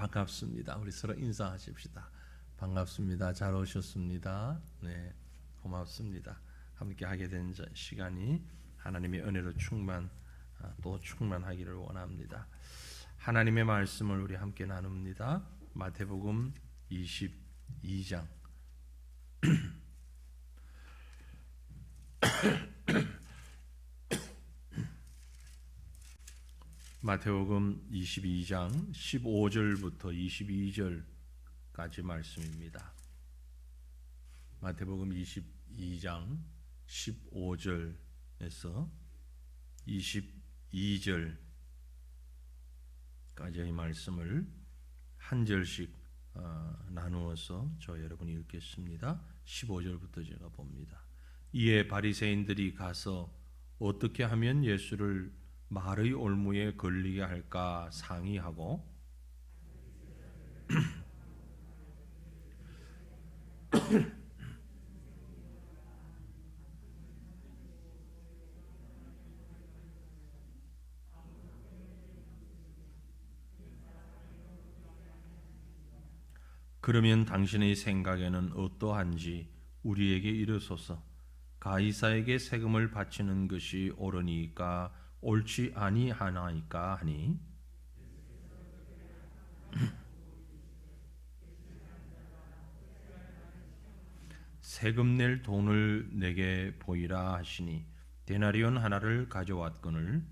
반갑습니다. 우리 서로 인사하십시다. 반갑습니다. 잘 오셨습니다. 네, 고맙습니다. 함께 하게 된 시간이 하나님의 은혜로 또 충만하기를 원합니다. 하나님의 말씀을 우리 함께 나눕니다. 마태복음 22장 마태복음 22장 15절부터 22절까지 말씀입니다. 마태복음 22장 15절에서 22절까지의 말씀을 한 절씩 나누어서 저 여러분이 읽겠습니다. 15절부터 제가 봅니다. 이에 바리새인들이 가서 어떻게 하면 예수를 말의 올무에 걸리게 할까 상의하고 그러면 당신의 생각에는 어떠한지 우리에게 이르소서. 가이사에게 세금을 바치는 것이 옳으니까 옳지 아니하나이까 하니 세금 낼 돈을 내게 보이라 하시니 데나리온 하나를 가져왔거늘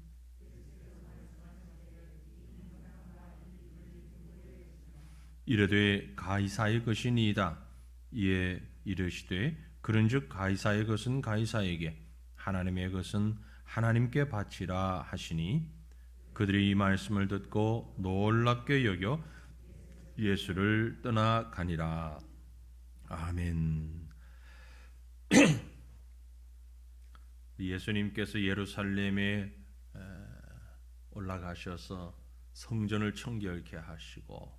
이르되 가이사의 것이니이다. 이에 이르시되 그런즉 가이사의 것은 가이사에게 하나님의 것은 하나님께 바치라 하시니 그들이 이 말씀을 듣고 놀랍게 여겨 예수를 떠나가니라. 아멘. 예수님께서 예루살렘에 올라가셔서 성전을 청결케 하시고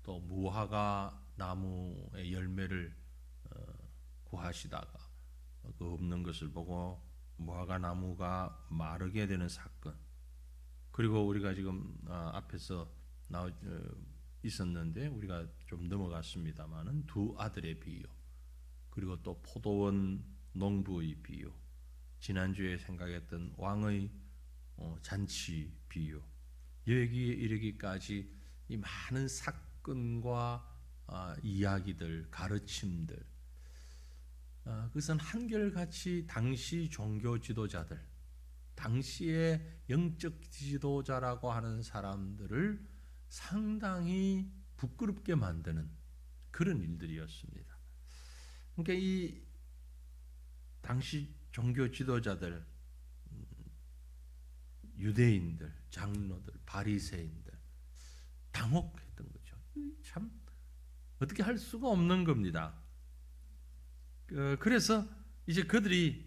또 무화과 나무의 열매를 구하시다가 그 없는 것을 보고 무화과 나무가 마르게 되는 사건, 그리고 우리가 지금 앞에서 있었는데 우리가 좀 넘어갔습니다마는 두 아들의 비유, 그리고 또 포도원 농부의 비유, 지난주에 생각했던 왕의 잔치 비유, 여기에 이르기까지 이 많은 사건과 이야기들, 가르침들, 그것은 한결같이 당시 종교 지도자들, 당시의 영적 지도자라고 하는 사람들을 상당히 부끄럽게 만드는 그런 일들이었습니다. 그러니까 이 당시 종교 지도자들, 유대인들, 장로들, 바리새인들 당혹했던 거죠. 참 어떻게 할 수가 없는 겁니다. 그래서 이제 그들이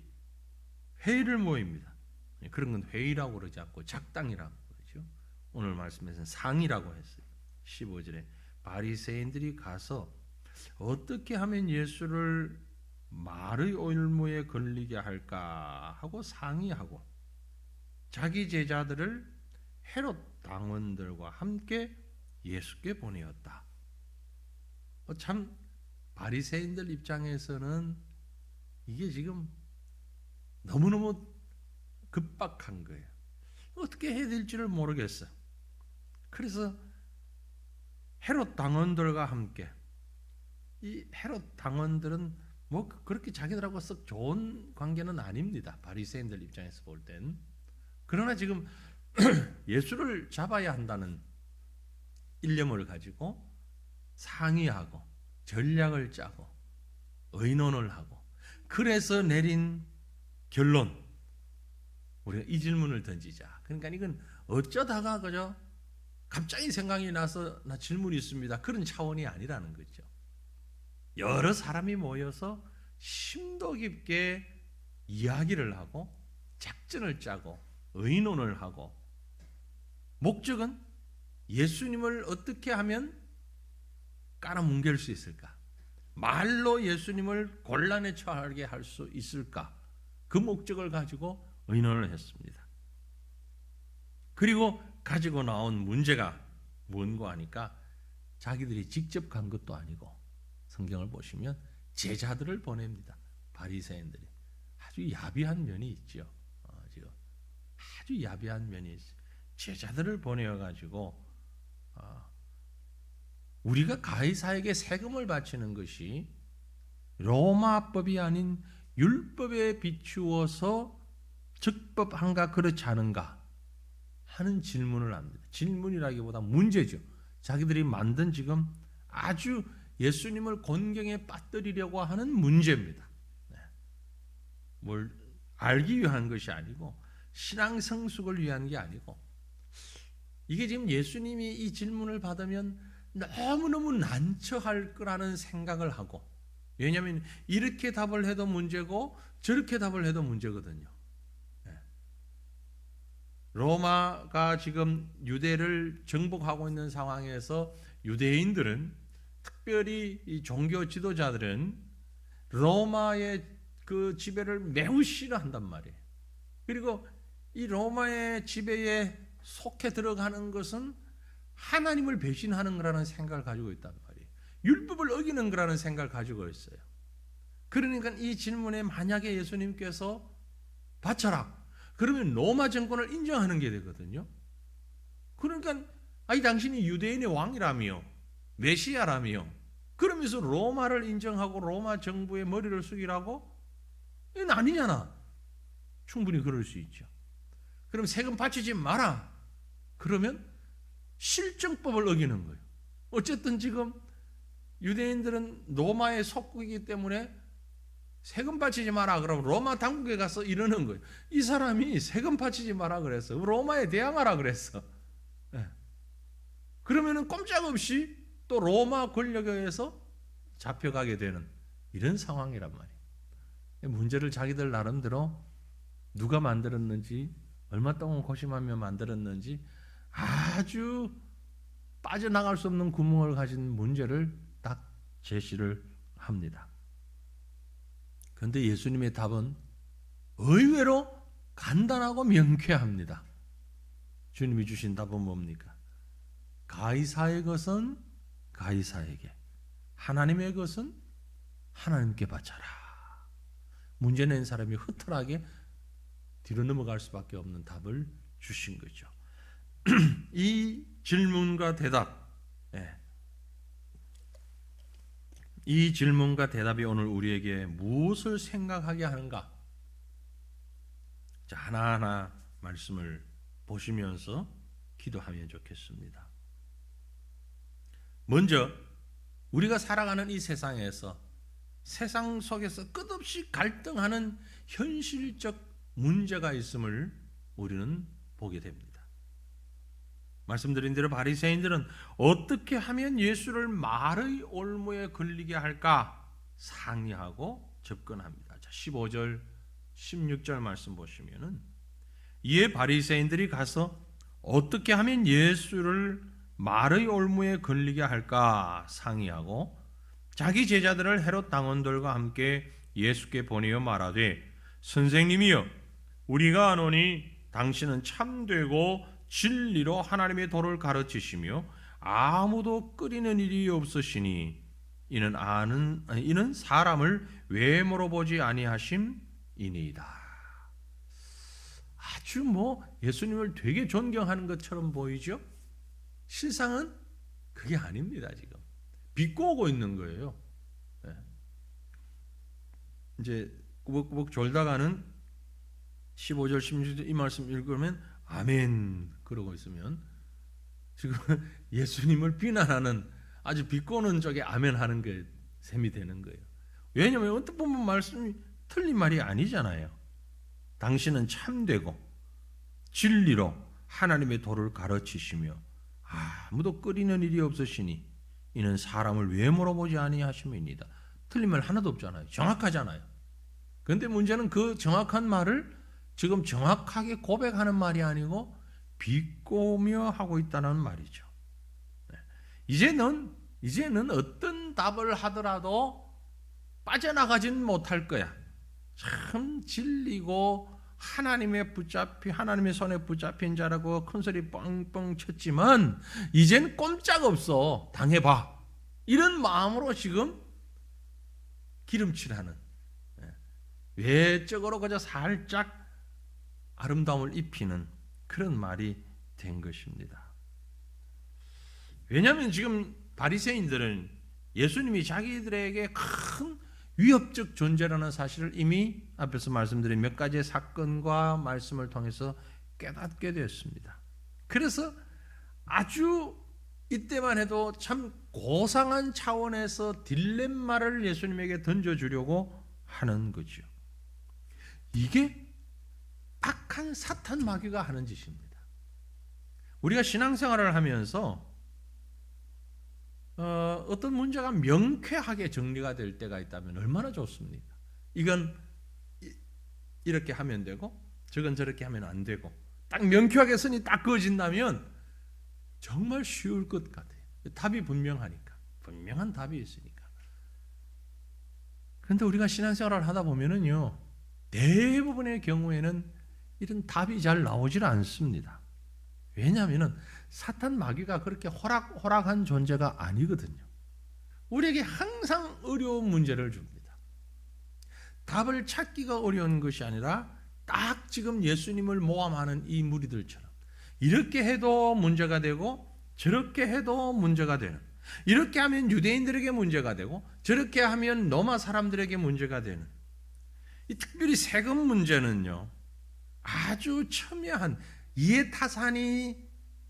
회의를 모입니다. 그런 건 회의라고 그러지 않고 작당이라고 그러죠. 오늘 말씀에서는 상의라고 했어요. 15절에 바리새인들이 가서 어떻게 하면 예수를 말의 올무에 걸리게 할까 하고 상의하고 자기 제자들을 헤롯 당원들과 함께 예수께 보내었다. 참 바리새인들 입장에서는 이게 지금 너무너무 급박한 거예요. 어떻게 해야 될지를 모르겠어. 그래서 헤롯 당원들과 함께, 이 헤롯 당원들은 뭐 그렇게 자기들하고 썩 좋은 관계는 아닙니다. 바리새인들 입장에서 볼 땐. 그러나 지금 예수를 잡아야 한다는 일념을 가지고 상의하고 전략을 짜고 의논을 하고, 그래서 내린 결론, 우리가 이 질문을 던지자. 그러니까 이건 어쩌다가 그저 갑자기 생각이 나서 나 질문이 있습니다, 그런 차원이 아니라는 거죠. 여러 사람이 모여서 심도 깊게 이야기를 하고 작전을 짜고 의논을 하고, 목적은 예수님을 어떻게 하면 깔아뭉갤 수 있을까? 말로 예수님을 곤란에 처하게 할 수 있을까? 그 목적을 가지고 의논을 했습니다. 그리고 가지고 나온 문제가 뭔가 하니까 자기들이 직접 간 것도 아니고 성경을 보시면 제자들을 보냅니다. 바리새인들이 아주 야비한 면이 있죠. 아주 야비한 면이 있어요. 제자들을 보내어가지고 우리가 가이사에게 세금을 바치는 것이 로마법이 아닌 율법에 비추어서 적법한가 그렇지 않은가 하는 질문을 합니다. 질문이라기보다 문제죠. 자기들이 만든 지금 아주 예수님을 곤경에 빠뜨리려고 하는 문제입니다. 뭘 알기 위한 것이 아니고 신앙 성숙을 위한 게 아니고, 이게 지금 예수님이 이 질문을 받으면 너무너무 난처할 거라는 생각을 하고, 왜냐하면 이렇게 답을 해도 문제고 저렇게 답을 해도 문제거든요. 로마가 지금 유대를 정복하고 있는 상황에서 유대인들은, 특별히 이 종교 지도자들은 로마의 그 지배를 매우 싫어한단 말이에요. 그리고 이 로마의 지배에 속해 들어가는 것은 하나님을 배신하는 거라는 생각을 가지고 있단 말이에요. 율법을 어기는 거라는 생각을 가지고 있어요. 그러니까 이 질문에 만약에 예수님께서 바쳐라, 그러면 로마 정권을 인정하는 게 되거든요. 그러니까 당신이 유대인의 왕이라며 메시아라며 그러면서 로마를 인정하고 로마 정부의 머리를 숙이라고? 이건 아니잖아. 충분히 그럴 수 있죠. 그럼 세금 바치지 마라. 그러면 실정법을 어기는 거예요. 어쨌든 지금 유대인들은 로마의 속국이기 때문에 세금 바치지 마라 그러면 로마 당국에 가서 이러는 거예요. 이 사람이 세금 바치지 마라 그랬어. 로마에 대항하라 그랬어. 그러면은 꼼짝없이 또 로마 권력에 의해서 잡혀가게 되는 이런 상황이란 말이에요. 문제를 자기들 나름대로 누가 만들었는지, 얼마 동안 고심하며 만들었는지 아주 빠져나갈 수 없는 구멍을 가진 문제를 딱 제시를 합니다. 그런데 예수님의 답은 의외로 간단하고 명쾌합니다. 주님이 주신 답은 뭡니까? 가이사의 것은 가이사에게, 하나님의 것은 하나님께 바쳐라. 문제 낸 사람이 흐트하게 뒤로 넘어갈 수밖에 없는 답을 주신 거죠. 이 질문과 대답, 이 질문과 대답이 오늘 우리에게 무엇을 생각하게 하는가? 자, 하나하나 말씀을 보시면서 기도하면 좋겠습니다. 먼저 우리가 살아가는 이 세상에서, 세상 속에서 끝없이 갈등하는 현실적 문제가 있음을 우리는 보게 됩니다. 말씀드린 대로 바리새인들은 어떻게 하면 예수를 말의 올무에 걸리게 할까 상의하고 접근합니다. 자, 15절 16절 말씀 보시면은, 이에 바리새인들이 가서 어떻게 하면 예수를 말의 올무에 걸리게 할까 상의하고 자기 제자들을 헤롯 당원들과 함께 예수께 보내어 말하되, 선생님이여, 우리가 아노니 당신은 참되고 진리로 하나님의 도를 가르치시며 아무도 끓이는 일이 없으시니 이는 사람을 외모로 보지 아니하심이니이다. 아주 예수님을 되게 존경하는 것처럼 보이죠? 실상은 그게 아닙니다. 지금 비꼬고 있는 거예요. 이제 꾸벅꾸벅 졸다가는 15절 16절 이 말씀 읽으면 아멘 그러고 있으면 지금 예수님을 비난하는, 아주 비꼬는 쪽에 아멘 하는 게 셈이 되는 거예요. 왜냐하면 언뜻 보면 말씀이 틀린 말이 아니잖아요. 당신은 참되고 진리로 하나님의 도를 가르치시며 아무도 끓이는 일이 없으시니 이는 사람을 외모로 보지 아니하심이니이다. 틀린 말 하나도 없잖아요. 정확하잖아요. 그런데 문제는 그 정확한 말을 지금 정확하게 고백하는 말이 아니고 비꼬며 하고 있다는 말이죠. 이제는 어떤 답을 하더라도 빠져나가진 못할 거야. 참 진리고 하나님의 손에 붙잡힌 자라고 큰소리 뻥뻥 쳤지만 이젠 꼼짝없어. 당해봐. 이런 마음으로 지금 기름칠하는, 외적으로 그저 살짝 아름다움을 입히는 그런 말이 된 것입니다. 왜냐하면 지금 바리새인들은 예수님이 자기들에게 큰 위협적 존재라는 사실을 이미 앞에서 말씀드린 몇 가지의 사건과 말씀을 통해서 깨닫게 되었습니다. 그래서 아주 이때만 해도 참 고상한 차원에서 딜레마를 예수님에게 던져주려고 하는 거죠. 이게 악한 사탄 마귀가 하는 짓입니다. 우리가 신앙생활을 하면서 어떤 문제가 명쾌하게 정리가 될 때가 있다면 얼마나 좋습니까? 이건 이렇게 하면 되고 저건 저렇게 하면 안 되고 딱 명쾌하게 선이 딱 그어진다면 정말 쉬울 것 같아요. 답이 분명하니까. 분명한 답이 있으니까. 그런데 우리가 신앙생활을 하다 보면은요, 대부분의 경우에는 이런 답이 잘 나오질 않습니다. 왜냐하면 사탄 마귀가 그렇게 호락호락한 존재가 아니거든요. 우리에게 항상 어려운 문제를 줍니다. 답을 찾기가 어려운 것이 아니라 딱 지금 예수님을 모함하는 이 무리들처럼 이렇게 해도 문제가 되고 저렇게 해도 문제가 되는, 이렇게 하면 유대인들에게 문제가 되고 저렇게 하면 로마 사람들에게 문제가 되는, 이 특별히 세금 문제는요 아주 첨예한 이해타산이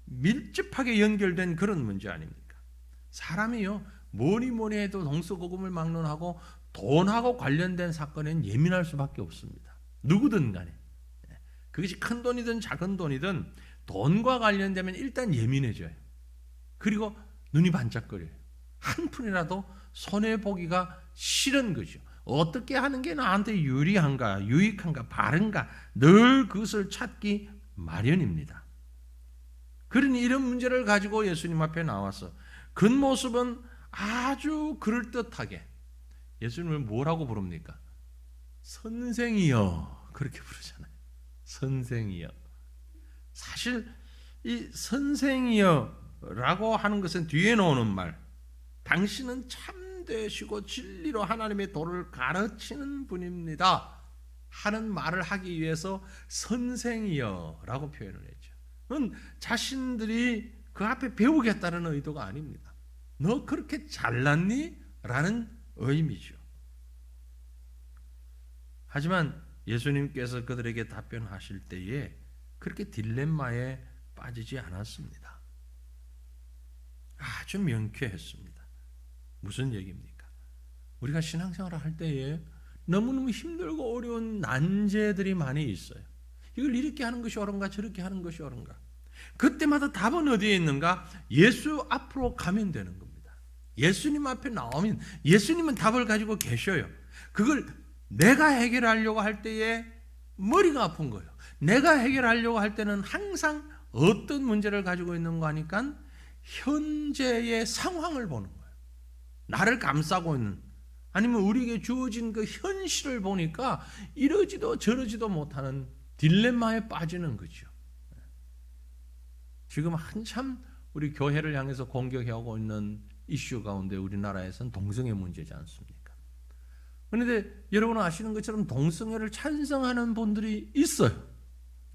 밀접하게 연결된 그런 문제 아닙니까? 사람이요 뭐니 해도 동서고금을 막론하고 돈하고 관련된 사건엔 예민할 수밖에 없습니다. 누구든 간에. 그것이 큰 돈이든 작은 돈이든 돈과 관련되면 일단 예민해져요. 그리고 눈이 반짝거려요. 한 푼이라도 손해보기가 싫은 거죠. 어떻게 하는 게 나한테 유리한가, 유익한가, 바른가 늘 그것을 찾기 마련입니다. 그러니 이런 문제를 가지고 예수님 앞에 나와서 겉모습은 아주 그럴듯하게 예수님을 뭐라고 부릅니까? 선생이여, 그렇게 부르잖아요. 선생이여. 사실 이 선생이여라고 하는 것은 뒤에 나오는 말, 당신은 참되시고 진리로 하나님의 도를 가르치는 분입니다 하는 말을 하기 위해서 선생이여라고 표현을 했죠. 그건 자신들이 그 앞에 배우겠다는 의도가 아닙니다. 너 그렇게 잘났니? 라는 의미죠. 하지만 예수님께서 그들에게 답변하실 때에 그렇게 딜레마에 빠지지 않았습니다. 아주 명쾌했습니다. 무슨 얘기입니까? 우리가 신앙생활을 할 때에 너무너무 힘들고 어려운 난제들이 많이 있어요. 이걸 이렇게 하는 것이 옳은가 저렇게 하는 것이 옳은가. 그때마다 답은 어디에 있는가? 예수 앞으로 가면 되는 겁니다. 예수님 앞에 나오면 예수님은 답을 가지고 계셔요. 그걸 내가 해결하려고 할 때에 머리가 아픈 거예요. 내가 해결하려고 할 때는 항상 어떤 문제를 가지고 있는가 하니까 현재의 상황을 보는 거예요. 나를 감싸고 있는, 아니면 우리에게 주어진 그 현실을 보니까 이러지도 저러지도 못하는 딜레마에 빠지는 거죠. 지금 한참 우리 교회를 향해서 공격해오고 있는 이슈 가운데 우리나라에서는 동성애 문제지 않습니까? 그런데 여러분 아시는 것처럼 동성애를 찬성하는 분들이 있어요.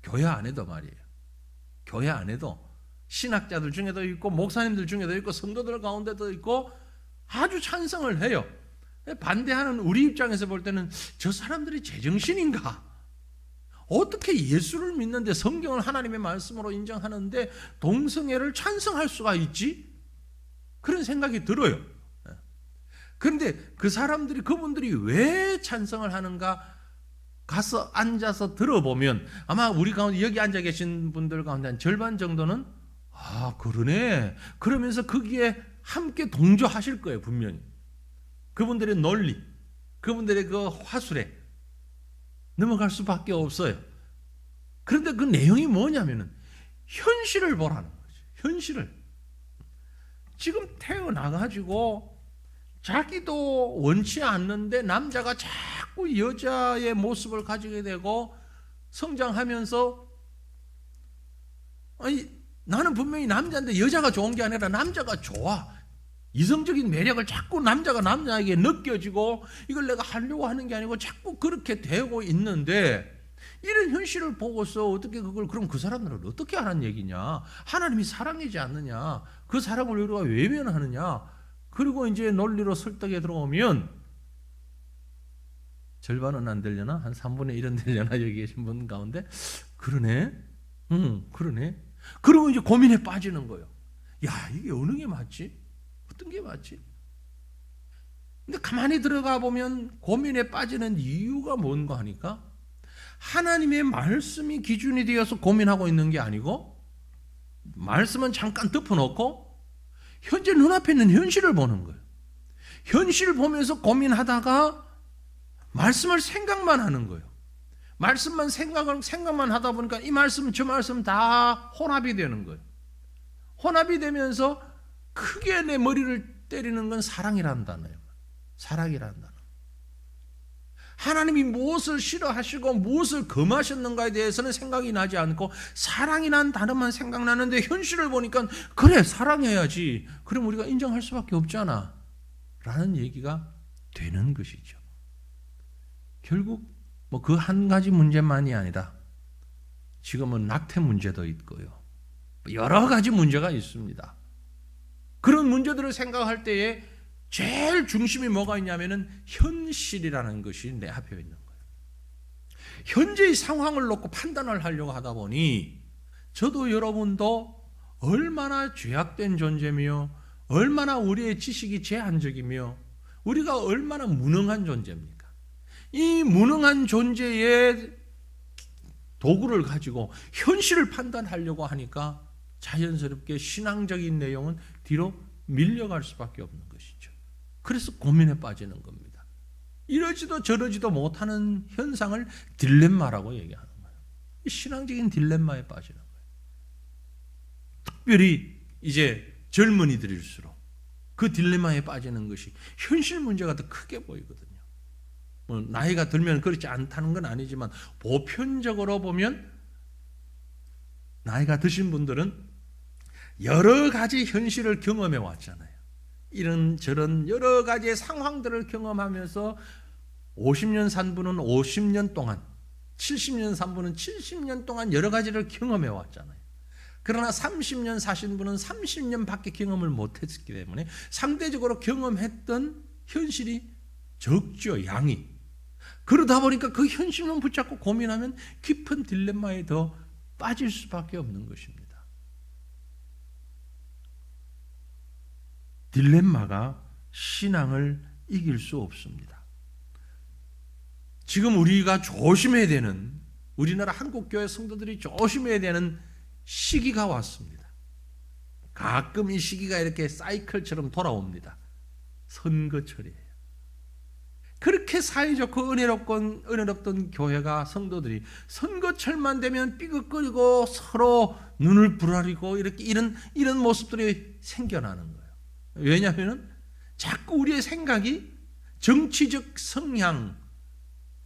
교회 안에도 말이에요. 교회 안에도 신학자들 중에도 있고 목사님들 중에도 있고 성도들 가운데도 있고 아주 찬성을 해요. 반대하는 우리 입장에서 볼 때는 저 사람들이 제정신인가? 어떻게 예수를 믿는데 성경을 하나님의 말씀으로 인정하는데 동성애를 찬성할 수가 있지? 그런 생각이 들어요. 그런데 그 사람들이, 그분들이 왜 찬성을 하는가 가서 앉아서 들어보면 아마 우리 가운데 여기 앉아 계신 분들 가운데 한 절반 정도는 아 그러네 그러면서 거기에 함께 동조하실 거예요. 분명히 그분들의 논리, 그분들의 그 화술에 넘어갈 수밖에 없어요. 그런데 그 내용이 뭐냐면은 현실을 보라는 거죠. 현실을. 지금 태어나가지고 자기도 원치 않는데 남자가 자꾸 여자의 모습을 가지게 되고 성장하면서 아니 나는 분명히 남자인데 여자가 좋은 게 아니라 남자가 좋아. 이성적인 매력을 자꾸 남자가 남자에게 느껴지고 이걸 내가 하려고 하는 게 아니고 자꾸 그렇게 되고 있는데 이런 현실을 보고서 어떻게 그걸 그럼 그 사람들은 어떻게 하라는 얘기냐? 하나님이 사랑이지 않느냐? 그 사랑을 우리가 외면하느냐? 그리고 이제 논리로 설득에 들어오면 절반은 안 되려나? 한 3분의 1은 되려나? 여기 계신 분 가운데 그러네? 그러네? 그리고 이제 고민에 빠지는 거예요. 야, 이게 어느 게 맞지? 어떤 게 맞지? 근데 가만히 들어가 보면 고민에 빠지는 이유가 뭔가 하니까 하나님의 말씀이 기준이 되어서 고민하고 있는 게 아니고 말씀은 잠깐 덮어놓고 현재 눈앞에 있는 현실을 보는 거예요. 현실을 보면서 고민하다가 말씀을 생각만 하는 거예요. 말씀만 생각만 하다 보니까 이 말씀 저 말씀 다 혼합이 되는 거예요. 혼합이 되면서 크게 내 머리를 때리는 건 사랑이라는 단어예요. 사랑이라는 단어. 하나님이 무엇을 싫어하시고 무엇을 금하셨는가에 대해서는 생각이 나지 않고 사랑이라는 단어만 생각나는데 현실을 보니까 그래 사랑해야지. 그럼 우리가 인정할 수밖에 없잖아 라는 얘기가 되는 것이죠. 결국 뭐 그 한 가지 문제만이 아니라 지금은 낙태 문제도 있고요. 여러 가지 문제가 있습니다. 그런 문제들을 생각할 때에 제일 중심이 뭐가 있냐면은 현실이라는 것이 내 앞에 있는 거예요. 현재의 상황을 놓고 판단을 하려고 하다 보니 저도 여러분도 얼마나 죄악된 존재며 얼마나 우리의 지식이 제한적이며 우리가 얼마나 무능한 존재입니까? 이 무능한 존재의 도구를 가지고 현실을 판단하려고 하니까 자연스럽게 신앙적인 내용은 뒤로 밀려갈 수밖에 없는 것이죠. 그래서 고민에 빠지는 겁니다. 이러지도 저러지도 못하는 현상을 딜레마라고 얘기하는 거예요. 신앙적인 딜레마에 빠지는 거예요. 특별히 이제 젊은이들일수록 그 딜레마에 빠지는 것이 현실 문제가 더 크게 보이거든요. 뭐 나이가 들면 그렇지 않다는 건 아니지만 보편적으로 보면 나이가 드신 분들은 여러 가지 현실을 경험해 왔잖아요. 이런 저런 여러 가지의 상황들을 경험하면서 50년 산 분은 50년 동안 70년 산 분은 70년 동안 여러 가지를 경험해 왔잖아요. 그러나 30년 사신 분은 30년밖에 경험을 못했기 때문에 상대적으로 경험했던 현실이 적죠. 양이. 그러다 보니까 그 현실만 붙잡고 고민하면 깊은 딜레마에 더 빠질 수밖에 없는 것입니다. 딜레마가 신앙을 이길 수 없습니다. 지금 우리가 조심해야 되는, 우리나라 한국교회 성도들이 조심해야 되는 시기가 왔습니다. 가끔 이 시기가 이렇게 사이클처럼 돌아옵니다. 선거철이에요. 그렇게 사이좋고 은혜롭던 교회가 성도들이 선거철만 되면 삐걱거리고 서로 눈을 부라리고 이렇게 이런 모습들이 생겨나는 거예요. 왜냐하면 자꾸 우리의 생각이 정치적 성향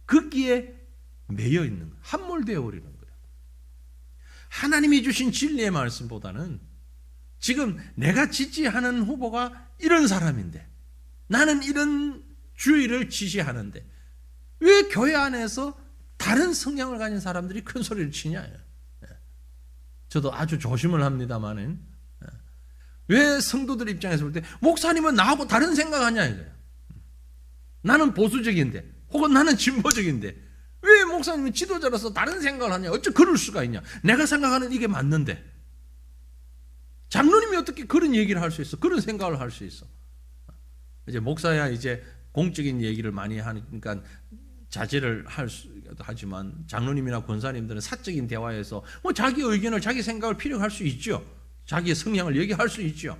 거기에 매여 있는 거예요. 함몰되어 버리는 거예요. 하나님이 주신 진리의 말씀보다는 지금 내가 지지하는 후보가 이런 사람인데 나는 이런 주의를 지시하는데 왜 교회 안에서 다른 성향을 가진 사람들이 큰 소리를 치냐. 저도 아주 조심을 합니다만은 왜 성도들 입장에서 볼 때 목사님은 나하고 다른 생각하냐 이거예요. 나는 보수적인데 혹은 나는 진보적인데 왜 목사님은 지도자로서 다른 생각을 하냐. 어째 그럴 수가 있냐. 내가 생각하는 이게 맞는데 장로님이 어떻게 그런 얘기를 할 수 있어. 그런 생각을 할 수 있어. 이제 목사야 이제 공적인 얘기를 많이 하니까 자제를 하지만 장로님이나 권사님들은 사적인 대화에서 뭐 자기 의견을 자기 생각을 필요할 수 있죠. 자기의 성향을 얘기할 수 있죠.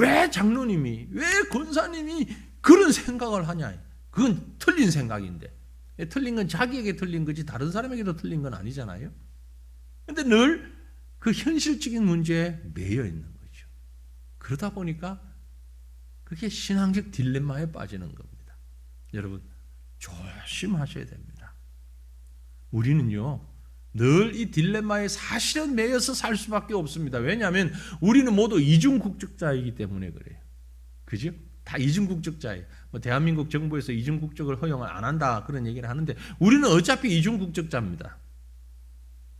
왜 장로님이 왜 권사님이 그런 생각을 하냐. 그건 틀린 생각인데 틀린 건 자기에게 틀린 거지 다른 사람에게도 틀린 건 아니잖아요. 그런데 늘 그 현실적인 문제에 매여 있는 거죠. 그러다 보니까 그게 신앙적 딜레마에 빠지는 겁니다. 여러분 조심하셔야 됩니다. 우리는요 늘 이 딜레마에 사실은 매여서 살 수밖에 없습니다. 왜냐하면 우리는 모두 이중국적자이기 때문에 그래요. 그죠? 다 이중국적자예요. 뭐 대한민국 정부에서 이중국적을 허용을 안 한다 그런 얘기를 하는데 우리는 어차피 이중국적자입니다.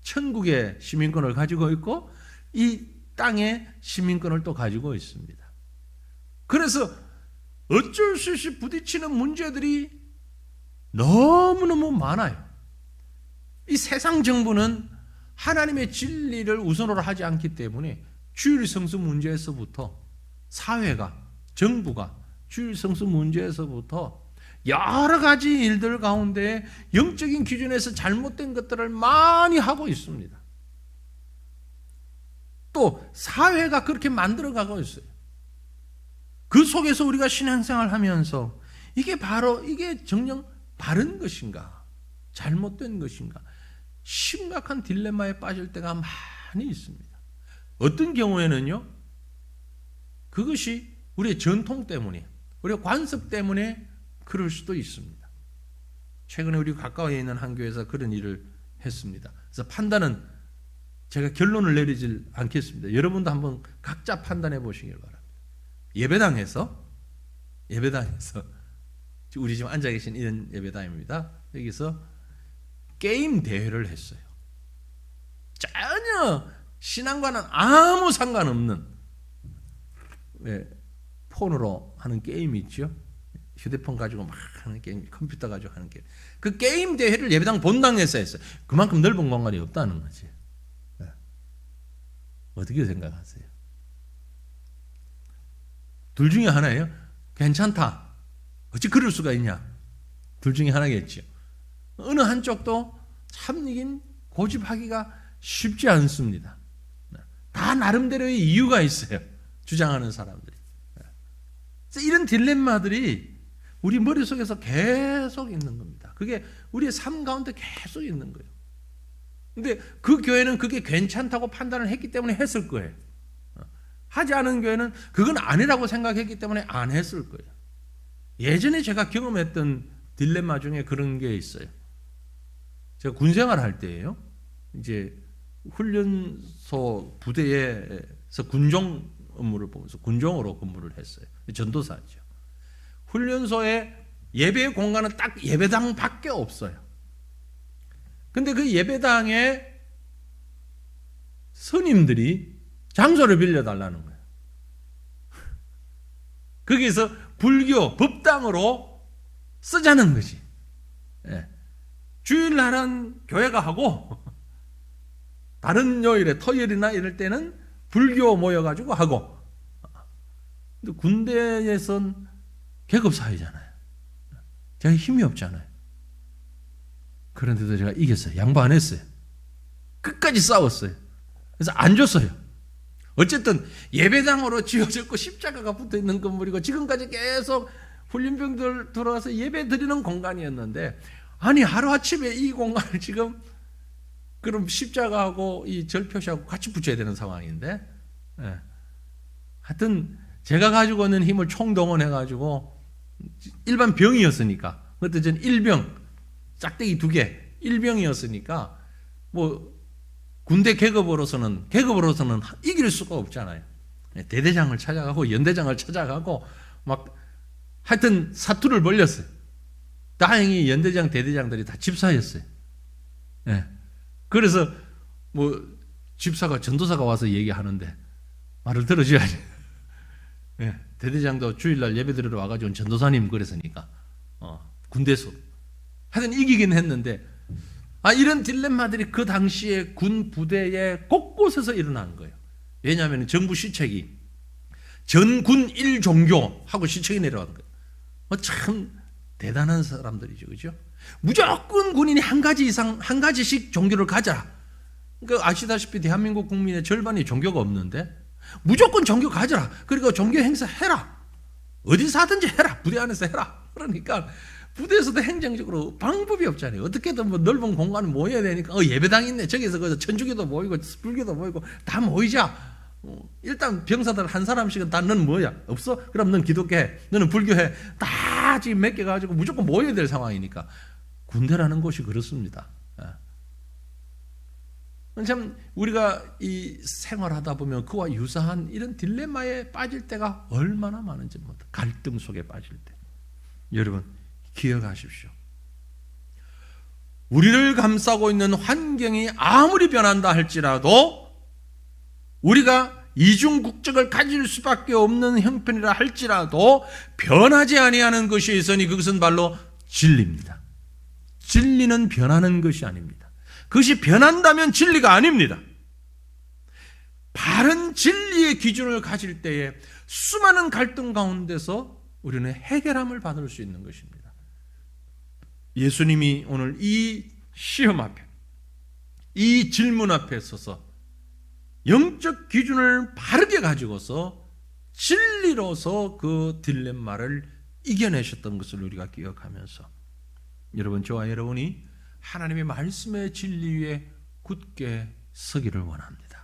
천국의 시민권을 가지고 있고 이 땅의 시민권을 또 가지고 있습니다. 그래서 어쩔 수 없이 부딪히는 문제들이 너무너무 많아요. 이 세상 정부는 하나님의 진리를 우선으로 하지 않기 때문에 주일 성수 문제에서부터 사회가, 정부가 주일 성수 문제에서부터 여러 가지 일들 가운데 영적인 기준에서 잘못된 것들을 많이 하고 있습니다. 또 사회가 그렇게 만들어가고 있어요. 그 속에서 우리가 신앙생활을 하면서 이게 정녕 바른 것인가 잘못된 것인가 심각한 딜레마에 빠질 때가 많이 있습니다. 어떤 경우에는요, 그것이 우리의 전통 때문에, 우리의 관습 때문에 그럴 수도 있습니다. 최근에 우리 가까이에 있는 한 교회에서 그런 일을 했습니다. 그래서 판단은 제가 결론을 내리질 않겠습니다. 여러분도 한번 각자 판단해 보시길 바랍니다. 예배당에서 우리 지금 앉아 계신 이런 예배당입니다. 여기서 게임 대회를 했어요. 전혀 신앙과는 아무 상관없는 폰으로 하는 게임이 있죠. 휴대폰 가지고 막 하는 게임, 컴퓨터 가지고 하는 게임. 그 게임 대회를 예배당 본당에서 했어요. 그만큼 넓은 공간이 없다는 거지. 어떻게 생각하세요? 둘 중에 하나예요. 괜찮다. 어찌 그럴 수가 있냐? 둘 중에 하나겠죠. 어느 한쪽도 참 이긴 고집하기가 쉽지 않습니다. 다 나름대로의 이유가 있어요. 주장하는 사람들이. 그래서 이런 딜레마들이 우리 머릿속에서 계속 있는 겁니다. 그게 우리의 삶 가운데 계속 있는 거예요. 근데 그 교회는 그게 괜찮다고 판단을 했기 때문에 했을 거예요. 하지 않은 교회는 그건 아니라고 생각했기 때문에 안 했을 거예요. 예전에 제가 경험했던 딜레마 중에 그런 게 있어요. 제가 군생활 할 때예요. 이제 훈련소 부대에서 군종 업무를 보면서 군종으로 근무를 했어요. 전도사죠. 훈련소에 예배 공간은 딱 예배당밖에 없어요. 근데 그 예배당에 스님들이 장소를 빌려달라는 거예요. 거기서 불교 법당으로 쓰자는 거지. 주일날은 교회가 하고 다른 요일에 토요일이나 이럴 때는 불교 모여가지고 하고. 근데 군대에선 계급 사회잖아요. 제가 힘이 없잖아요. 그런데도 제가 이겼어요. 양보 안 했어요. 끝까지 싸웠어요. 그래서 안 줬어요. 어쨌든 예배당으로 지어졌고 십자가가 붙어있는 건물이고 지금까지 계속 훈련병들 들어와서 예배 드리는 공간이었는데, 아니 하루아침에 이 공간을 지금 그럼 십자가하고 이 절표시하고 같이 붙여야 되는 상황인데, 하여튼 제가 가지고 있는 힘을 총동원해가지고 일반 병이었으니까, 그때 전 일병 짝대기 2개 일병이었으니까 뭐 군대 계급으로서는 이길 수가 없잖아요. 대대장을 찾아가고 연대장을 찾아가고 막 하여튼 사투를 벌렸어요. 다행히 연대장 대대장들이 다 집사였어요. 그래서 뭐 집사가 전도사가 와서 얘기하는데 말을 들어줘야지. 대대장도 주일날 예배드리러 와가지고 전도사님 그랬으니까 군대에서 하여튼 이기긴 했는데, 이런 딜레마들이 그 당시에 군 부대에 곳곳에서 일어난 거예요. 왜냐하면 정부 시책이 전군 1종교 하고 시책이 내려간 거예요. 참 대단한 사람들이죠, 그죠? 무조건 군인이 한 가지씩 종교를 가져라. 그러니까 아시다시피 대한민국 국민의 절반이 종교가 없는데 무조건 종교 가져라. 그리고 종교 행사 해라. 어디서 하든지 해라. 부대 안에서 해라. 그러니까 부대에서도 행정적으로 방법이 없잖아요. 어떻게든 뭐 넓은 공간에 모여야 되니까 예배당 있네. 저기서 그 천주교도 모이고 불교도 모이고 다 모이자. 일단 병사들 한 사람씩은 다 넌 뭐야? 없어? 그럼 넌 기독교해. 너는 불교해. 다 지금 몇 개 가지고 무조건 모여야 될 상황이니까. 군대라는 곳이 그렇습니다. 참 우리가 이 생활하다 보면 그와 유사한 이런 딜레마에 빠질 때가 얼마나 많은지 모릅니다. 갈등 속에 빠질 때. 여러분 기억하십시오. 우리를 감싸고 있는 환경이 아무리 변한다 할지라도 우리가 이중 국적을 가질 수밖에 없는 형편이라 할지라도 변하지 아니하는 것이 있으니 그것은 바로 진리입니다. 진리는 변하는 것이 아닙니다. 그것이 변한다면 진리가 아닙니다. 바른 진리의 기준을 가질 때에 수많은 갈등 가운데서 우리는 해결함을 받을 수 있는 것입니다. 예수님이 오늘 이 시험 앞에, 이 질문 앞에 서서 영적 기준을 바르게 가지고서 진리로서 그 딜레마를 이겨내셨던 것을 우리가 기억하면서 여러분, 저와 여러분이 하나님의 말씀의 진리 위에 굳게 서기를 원합니다.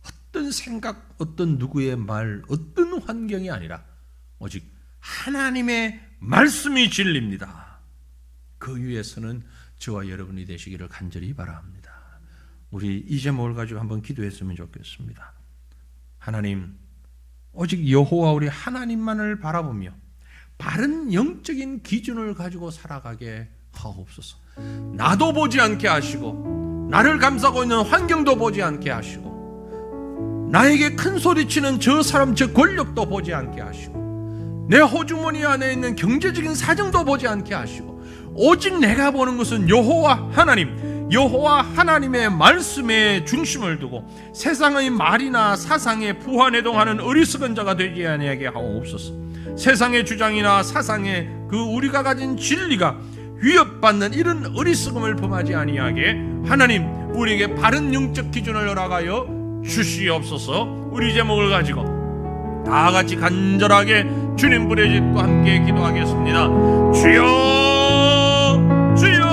어떤 생각, 어떤 누구의 말, 어떤 환경이 아니라 오직 하나님의 말씀이 진리입니다. 그 위에서는 저와 여러분이 되시기를 간절히 바랍니다. 우리 이 제목을 가지고 한번 기도했으면 좋겠습니다. 하나님, 오직 여호와 우리 하나님만을 바라보며 바른 영적인 기준을 가지고 살아가게 하옵소서. 나도 보지 않게 하시고 나를 감싸고 있는 환경도 보지 않게 하시고 나에게 큰 소리치는 저 사람 저 권력도 보지 않게 하시고 내 호주머니 안에 있는 경제적인 사정도 보지 않게 하시고 오직 내가 보는 것은 여호와 하나님, 여호와 하나님의 말씀에 중심을 두고 세상의 말이나 사상에 부화내동하는 어리석은 자가 되지 아니하게 하옵소서. 세상의 주장이나 사상에 그 우리가 가진 진리가 위협받는 이런 어리석음을 범하지 아니하게 하나님 우리에게 바른 영적 기준을 허락하여 주시옵소서. 우리 제목을 가지고 다 같이 간절하게 주님 부르짖고 함께 기도하겠습니다. 주여, 주여,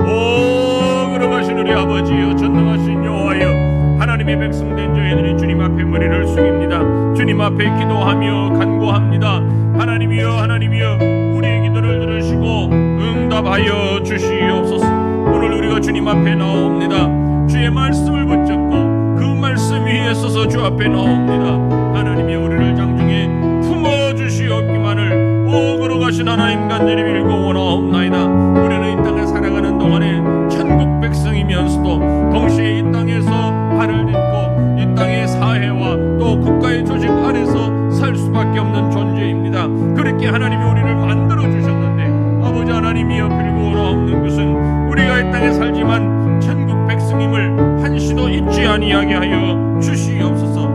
오 걸어가신 우리 아버지여, 전능하신 여호와여, 하나님의 백성된 저희들이 주님 앞에 머리를 숙입니다. 주님 앞에 기도하며 간구합니다. 하나님이여, 하나님이여, 우리의 기도를 들으시고 응답하여 주시옵소서. 오늘 우리가 주님 앞에 나옵니다. 주의 말씀을 붙잡고 그 말씀 위에 서서 주 앞에 나옵니다. 하나님이여, 우리를 장중에 품어주시옵기만을 오 걸어가신 하나님 간절히 빌고 원하옵나이다. 우리는 이 땅에 살아가는 동안에 천국 백성이면서도 동시에 이 땅에서 발을 딛고 이 땅의 사회와 또 국가의 조직 안에서 살 수밖에 없는 존재입니다. 그렇게 하나님이 우리를 만들어 주셨는데 아버지 하나님이여, 빌고 원하옵는 것은 우리가 이 땅에 살지만 천국 백성임을 한시도 잊지 아니하게 하여 주시옵소서.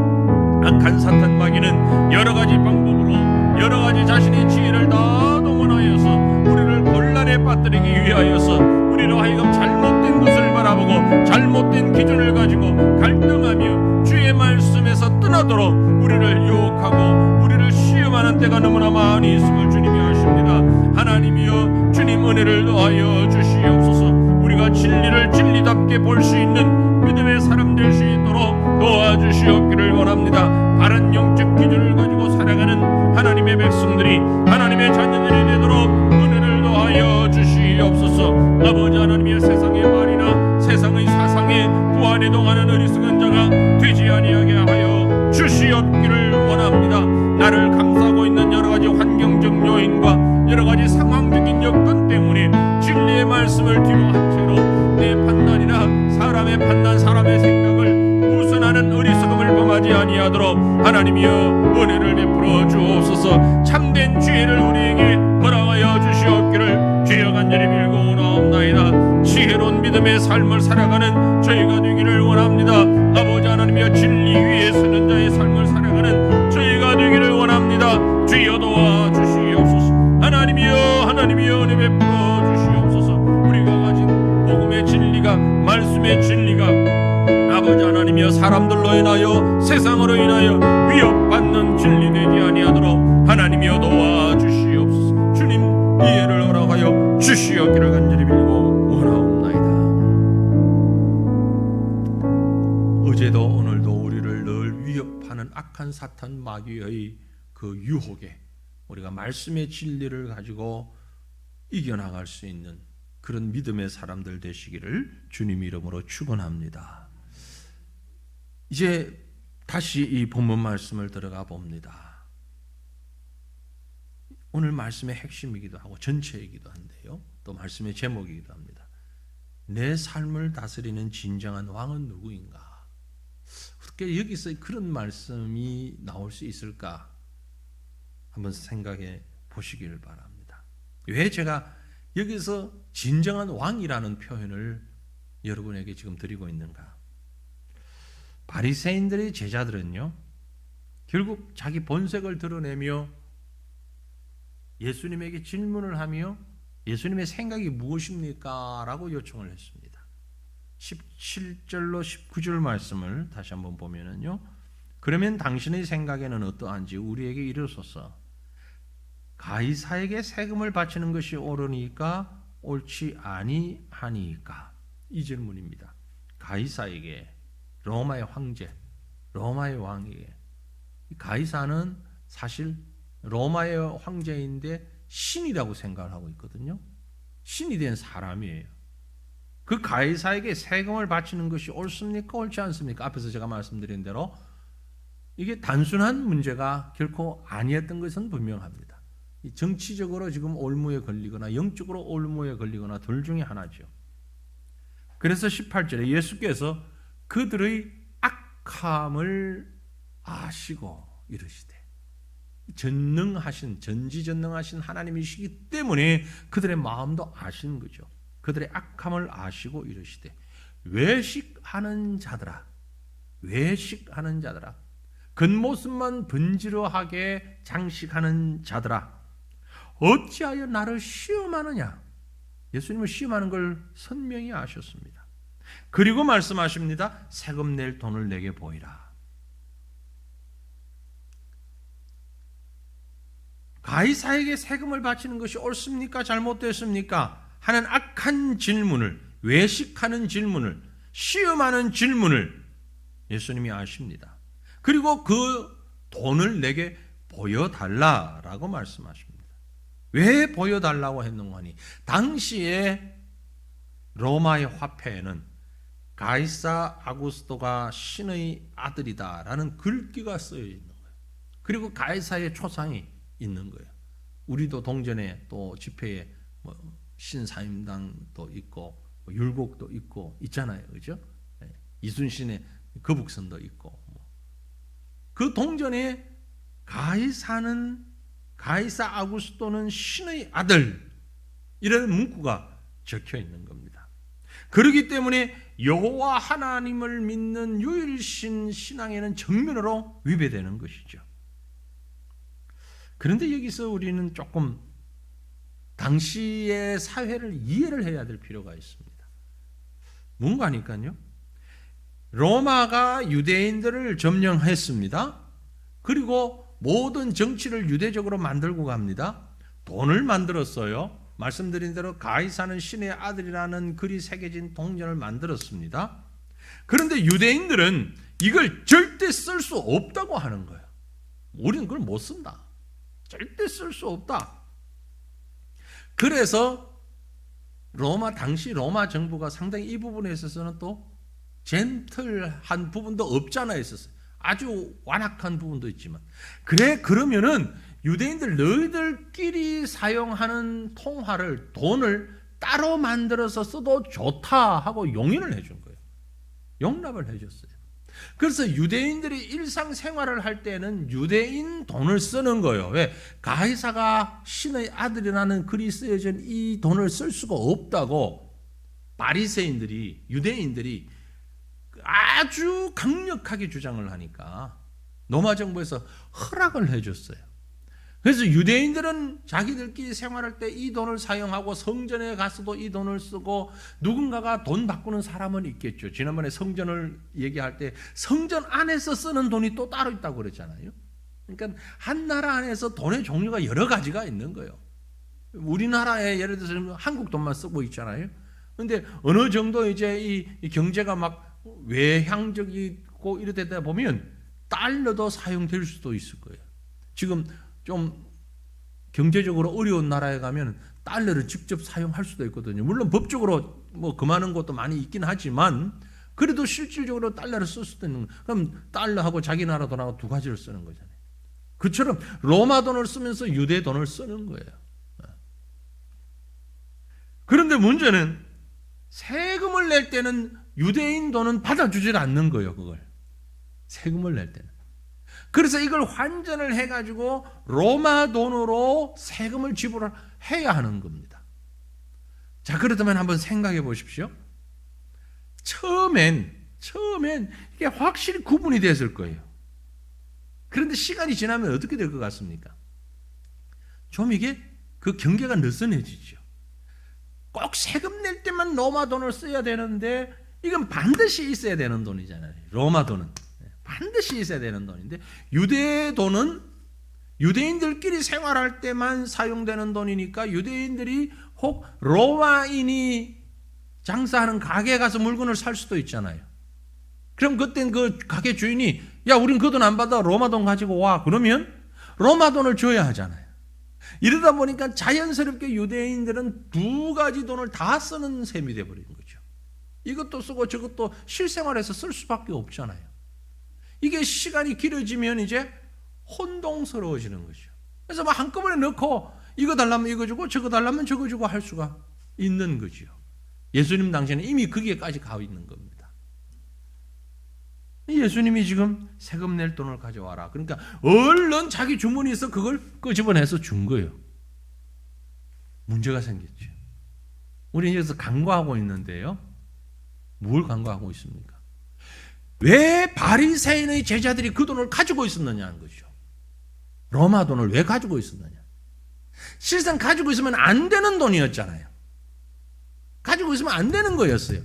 악한 사탄 마귀는 여러 가지 방법으로 여러 가지 자신의 지혜를 다 동원하여서 우리를 곤란에 빠뜨리기 위하여서 우리로 하여금 잘못된 것을 바라보고 잘못된 기준을 가지고 갈등하며 주의 말씀에서 떠나도록 우리를 유혹하고 우리를 시험하는 때가 너무나 많이 있음을 주님이 아십니다. 하나님이여, 주님 은혜를 더하여 주시옵소서. 우리가 진리를 진리답게 볼 수 있는 믿음의 사람 될 수 있도록 도와주시옵기를 원합니다. 바른 영적 기준을 가지고 살아가는 하나님의 백성들이, 하나님의 자녀들이 되도록 은혜를 더하여 주시옵소서. 아버지 하나님의 세상의 말이나 세상의 사상에 부안해동하는 어리석은 자가 되지 아니하게 하여 주시옵기를 원합니다. 나를 감싸고 있는 여러 가지 환경적 요인과 여러 가지 상황적인 여건 때문에 진리의 말씀을 뒤로 한 채로 내 판단이나 사람의 판단, 사람의 생각을 우선하는 어리석음을 범하지 아니하도록 하나님이여 은혜를 베풀어 주옵소서. 참된 지혜를 우리에게 허락하여 주시옵기를 주여 간절히 빌고 원하옵나이다. 지혜로운 믿음의 삶을 살아가는 저희가 되기를 원합니다. 아버지 하나님이여, 진리 위에 서는 자의 삶을 살아가는 저희가 되기를 원합니다. 주여 도와주시옵소서. 하나님이여, 하나님이여, 은혜 베풀어 주시옵소서. 우리가 가진 복음의 진리가, 말씀의 진리가 아버지 하나님이여, 사람들로 인하여 세상으로 인하여 위협받는 진리 되지 아니하도록 하나님이여 도와주시옵소서. 주님 이해를 허락하여 주시옵기를 간절히 빌고 원하옵나이다. 어제도 오늘도 우리를 늘 위협하는 악한 사탄 마귀의 그 유혹에 우리가 말씀의 진리를 가지고 이겨나갈 수 있는 그런 믿음의 사람들 되시기를 주님 이름으로 축원합니다. 이제 다시 이 본문 말씀을 들어가 봅니다. 오늘 말씀의 핵심이기도 하고 전체이기도 한데요. 또 말씀의 제목이기도 합니다. 내 삶을 다스리는 진정한 왕은 누구인가? 어떻게 여기서 그런 말씀이 나올 수 있을까? 한번 생각해 보시길 바랍니다. 왜 제가 여기서 진정한 왕이라는 표현을 여러분에게 지금 드리고 있는가? 바리새인들의 제자들은요, 결국 자기 본색을 드러내며 예수님에게 질문을 하며 예수님의 생각이 무엇입니까? 라고 요청을 했습니다. 17절로 19절 말씀을 다시 한번 보면은요, 그러면 당신의 생각에는 어떠한지 우리에게 이르소서. 가이사에게 세금을 바치는 것이 옳으니까 옳지 아니하니까? 이 질문입니다. 가이사에게, 로마의 황제, 로마의 왕에게. 가이사는 사실 로마의 황제인데 신이라고 생각을 하고 있거든요. 신이 된 사람이에요. 그 가이사에게 세금을 바치는 것이 옳습니까? 옳지 않습니까? 앞에서 제가 말씀드린 대로 이게 단순한 문제가 결코 아니었던 것은 분명합니다. 정치적으로 지금 올무에 걸리거나 영적으로 올무에 걸리거나 둘 중에 하나죠. 그래서 18절에 예수께서 그들의 악함을 아시고 이르시되, 전지전능하신 하나님이시기 때문에 그들의 마음도 아시는 거죠. 그들의 악함을 아시고 이르시되, 외식하는 자들아, 겉모습만 번지르하게 장식하는 자들아, 어찌하여 나를 시험하느냐? 예수님은 시험하는 걸 선명히 아셨습니다. 그리고 말씀하십니다. 세금 낼 돈을 내게 보이라. 가이사에게 세금을 바치는 것이 옳습니까? 잘못됐습니까? 하는 악한 질문을, 외식하는 질문을, 시험하는 질문을 예수님이 아십니다. 그리고 그 돈을 내게 보여달라라고 말씀하십니다. 왜 보여달라고 했는가 하니, 당시에 로마의 화폐에는 가이사 아구스토가 신의 아들이다라는 글귀가 쓰여 있는 거예요. 그리고 가이사의 초상이 있는 거예요. 우리도 동전에 또 지폐에 신사임당도 있고 율곡도 있고 있잖아요, 그죠? 이순신의 거북선도 있고, 그 동전에 가이사 아구스토는 신의 아들, 이런 문구가 적혀 있는 겁니다. 그렇기 때문에 여호와 하나님을 믿는 유일신 신앙에는 정면으로 위배되는 것이죠. 그런데 여기서 우리는 조금 당시의 사회를 이해를 해야 될 필요가 있습니다. 뭔가니까요, 로마가 유대인들을 점령했습니다. 그리고 모든 정치를 유대적으로 만들고 갑니다. 돈을 만들었어요. 말씀드린 대로 가이사는 신의 아들이라는 글이 새겨진 동전을 만들었습니다. 그런데 유대인들은 이걸 절대 쓸 수 없다고 하는 거예요. 우리는 그걸 못 쓴다. 절대 쓸 수 없다. 그래서 당시 로마 정부가 상당히 이 부분에 있어서는 또 젠틀한 부분도 없잖아 있었어요. 아주 완악한 부분도 있지만, 그러면은 유대인들 너희들끼리 사용하는 통화를, 돈을 따로 만들어서 써도 좋다 하고 용인을 해준 거예요. 용납을 해줬어요. 그래서 유대인들이 일상생활을 할 때는 유대인 돈을 쓰는 거예요. 왜? 가이사가 신의 아들이라는 글이 쓰여진 이 돈을 쓸 수가 없다고 바리새인들이, 유대인들이 아주 강력하게 주장을 하니까 로마 정부에서 허락을 해줬어요. 그래서 유대인들은 자기들끼리 생활할 때 이 돈을 사용하고, 성전에 가서도 이 돈을 쓰고, 누군가가 돈 바꾸는 사람은 있겠죠. 지난번에 성전을 얘기할 때 성전 안에서 쓰는 돈이 또 따로 있다고 그랬잖아요. 그러니까 한 나라 안에서 돈의 종류가 여러 가지가 있는 거예요. 우리나라에 예를 들어서 한국 돈만 쓰고 있잖아요. 그런데 어느 정도 이제 이 경제가 막 외향적이고 이러다 보면 달러도 사용될 수도 있을 거예요. 지금 좀 경제적으로 어려운 나라에 가면 달러를 직접 사용할 수도 있거든요. 물론 법적으로 뭐 금하는 것도 많이 있긴 하지만 그래도 실질적으로 달러를 쓸 수도 있는 거예요. 그럼 달러하고 자기 나라 돈하고 두 가지를 쓰는 거잖아요. 그처럼 로마 돈을 쓰면서 유대 돈을 쓰는 거예요. 그런데 문제는 세금을 낼 때는 유대인 돈은 받아주질 않는 거예요. 그걸 세금을 낼 때는. 그래서 이걸 환전을 해가지고 로마 돈으로 세금을 지불해야 하는 겁니다. 자, 그렇다면 한번 생각해 보십시오. 처음엔 이게 확실히 구분이 됐을 거예요. 그런데 시간이 지나면 어떻게 될 것 같습니까? 좀 이게 그 경계가 느슨해지죠. 꼭 세금 낼 때만 로마 돈을 써야 되는데 이건 반드시 있어야 되는 돈이잖아요. 로마 돈은 반드시 있어야 되는 돈인데 유대 돈은 유대인들끼리 생활할 때만 사용되는 돈이니까 유대인들이 혹 로마인이 장사하는 가게에 가서 물건을 살 수도 있잖아요. 그럼 그땐 그 가게 주인이 야, 우린 그 돈 안 받아. 로마 돈 가지고 와. 그러면 로마 돈을 줘야 하잖아요. 이러다 보니까 자연스럽게 유대인들은 두 가지 돈을 다 쓰는 셈이 돼버리는 거죠. 이것도 쓰고 저것도 실생활에서 쓸 수밖에 없잖아요. 이게 시간이 길어지면 이제 혼동스러워지는 거죠. 그래서 막 한꺼번에 넣고 이거 달라면 이거 주고 저거 달라면 저거 주고 할 수가 있는 거죠. 예수님 당시에는 이미 거기에까지 가 있는 겁니다. 예수님이 지금 세금 낼 돈을 가져와라. 그러니까 얼른 자기 주머니에서 그걸 끄집어내서 준 거예요. 문제가 생겼죠. 우리는 여기서 간과하고 있는데요. 뭘 간과하고 있습니까? 왜 바리새인의 제자들이 그 돈을 가지고 있었느냐는 거죠. 로마 돈을 왜 가지고 있었느냐. 실상 가지고 있으면 안 되는 돈이었잖아요. 가지고 있으면 안 되는 거였어요.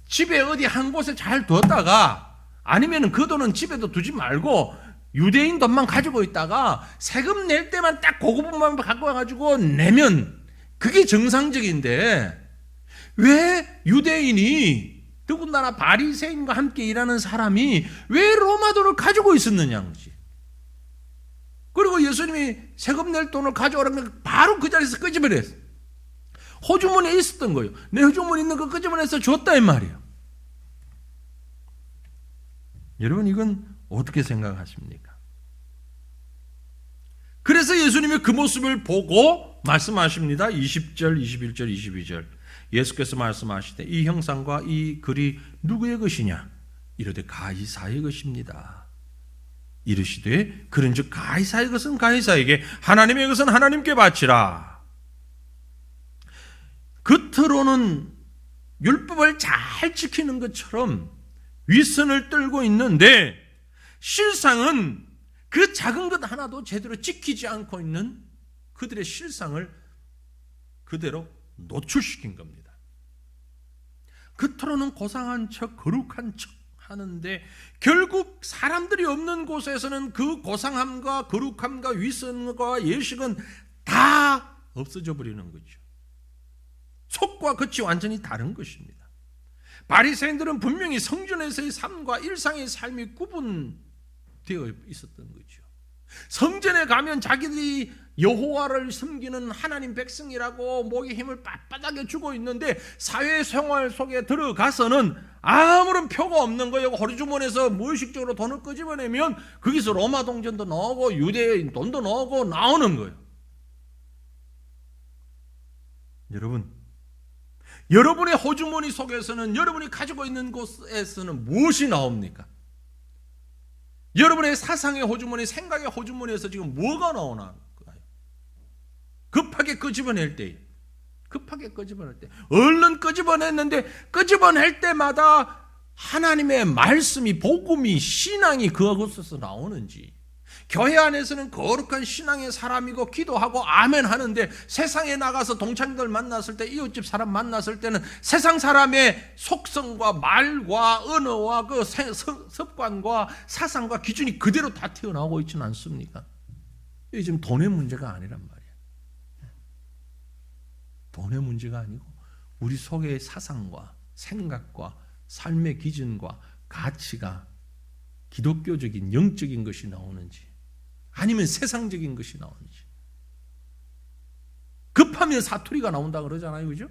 집에 어디 한 곳에 잘 뒀다가 아니면 그 돈은 집에도 두지 말고 유대인 돈만 가지고 있다가 세금 낼 때만 딱 그 부분만 갖고 와가지고 내면 그게 정상적인데 왜 유대인이 더군다나 바리새인과 함께 일하는 사람이 왜 로마 돈을 가지고 있었느냐는 거지. 그리고 예수님이 세금 낼 돈을 가져오라면 바로 그 자리에서 끄집어냈어요. 호주머니에 있었던 거예요. 내 호주머니 있는 거 끄집어내서 줬다 이 말이에요. 여러분 이건 어떻게 생각하십니까? 그래서 예수님이 그 모습을 보고 말씀하십니다. 20절, 21절, 22절 예수께서 말씀하시되 이 형상과 이 글이 누구의 것이냐? 이르되 가이사의 것입니다. 이르시되 그런즉 가이사의 것은 가이사에게 하나님의 것은 하나님께 바치라. 겉으로는 율법을 잘 지키는 것처럼 윗선을 떨고 있는데 실상은 그 작은 것 하나도 제대로 지키지 않고 있는 그들의 실상을 그대로 노출시킨 겁니다. 겉으로는 고상한 척 거룩한 척 하는데 결국 사람들이 없는 곳에서는 그 고상함과 거룩함과 윗선과 예식은 다 없어져 버리는 거죠. 속과 겉이 완전히 다른 것입니다. 바리새인들은 분명히 성전에서의 삶과 일상의 삶이 구분되어 있었던 거죠. 성전에 가면 자기들이 여호와를 섬기는 하나님 백성이라고 목에 힘을 빳빳하게 주고 있는데 사회생활 속에 들어가서는 아무런 표가 없는 거예요. 호리주머니에서 무의식적으로 돈을 끄집어내면 거기서 로마 동전도 나오고 유대인 돈도 나오고 나오는 거예요. 여러분의 호주머니 속에서는 여러분이 가지고 있는 곳에서는 무엇이 나옵니까? 여러분의 사상의 호주머니, 생각의 호주머니에서 지금 뭐가 나오나요? 급하게 끄집어낼 때, 얼른 끄집어냈는데 끄집어낼 때마다 하나님의 말씀이, 복음이, 신앙이 그곳에서 나오는지, 교회 안에서는 거룩한 신앙의 사람이고 기도하고 아멘 하는데 세상에 나가서 동창들 만났을 때, 이웃집 사람 만났을 때는 세상 사람의 속성과 말과 언어와 그 습관과 사상과 기준이 그대로 다 튀어나오고 있지는 않습니까? 이게 지금 돈의 문제가 아니란 말이에요. 돈의 문제가 아니고 우리 속의 사상과 생각과 삶의 기준과 가치가 기독교적인 영적인 것이 나오는지 아니면 세상적인 것이 나오는지. 급하면 사투리가 나온다 그러잖아요. 그죠?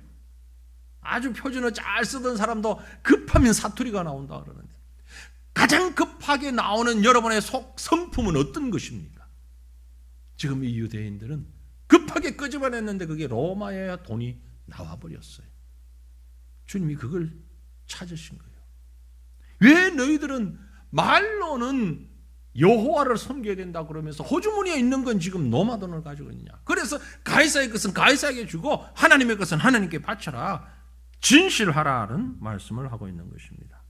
아주 표준어 잘 쓰던 사람도 급하면 사투리가 나온다 그러는데, 가장 급하게 나오는 여러분의 속 성품은 어떤 것입니까? 지금 이 유대인들은 급하게 끄집어냈는데 그게 로마의 돈이 나와버렸어요. 주님이 그걸 찾으신 거예요. 왜 너희들은 말로는 여호와를 섬겨야 된다 그러면서 호주머니에 있는 건 지금 로마 돈을 가지고 있냐? 그래서 가이사의 것은 가이사에게 주고 하나님의 것은 하나님께 바쳐라, 진실하라는 말씀을 하고 있는 것입니다.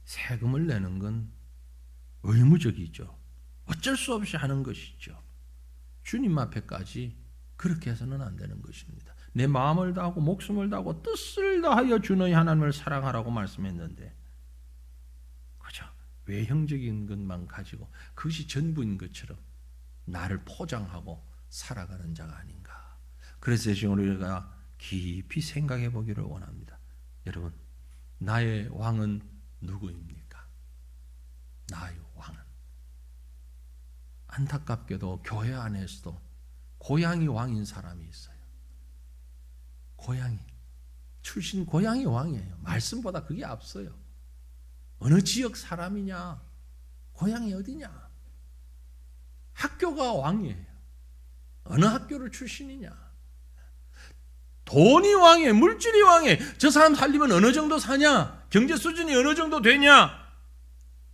세금을 내는 건 의무적이죠. 어쩔 수 없이 하는 것이죠. 주님 앞에까지 그렇게 해서는 안 되는 것입니다. 내 마음을 다하고 목숨을 다하고 뜻을 다하여 주 너희 하나님을 사랑하라고 말씀했는데, 그죠? 외형적인 것만 가지고 그것이 전부인 것처럼 나를 포장하고 살아가는 자가 아닌가. 그래서 지금 우리가 깊이 생각해 보기를 원합니다. 여러분, 나의 왕은 누구입니까? 나의 왕은, 안타깝게도 교회 안에서도 고향이 왕인 사람이 있어요. 고향이, 출신 고향이 왕이에요. 말씀보다 그게 앞서요. 어느 지역 사람이냐, 고향이 어디냐, 학교가 왕이에요. 어느 학교를 출신이냐, 돈이 왕이에요. 물질이 왕이에요. 저 사람 살려면 어느 정도 사냐, 경제 수준이 어느 정도 되냐,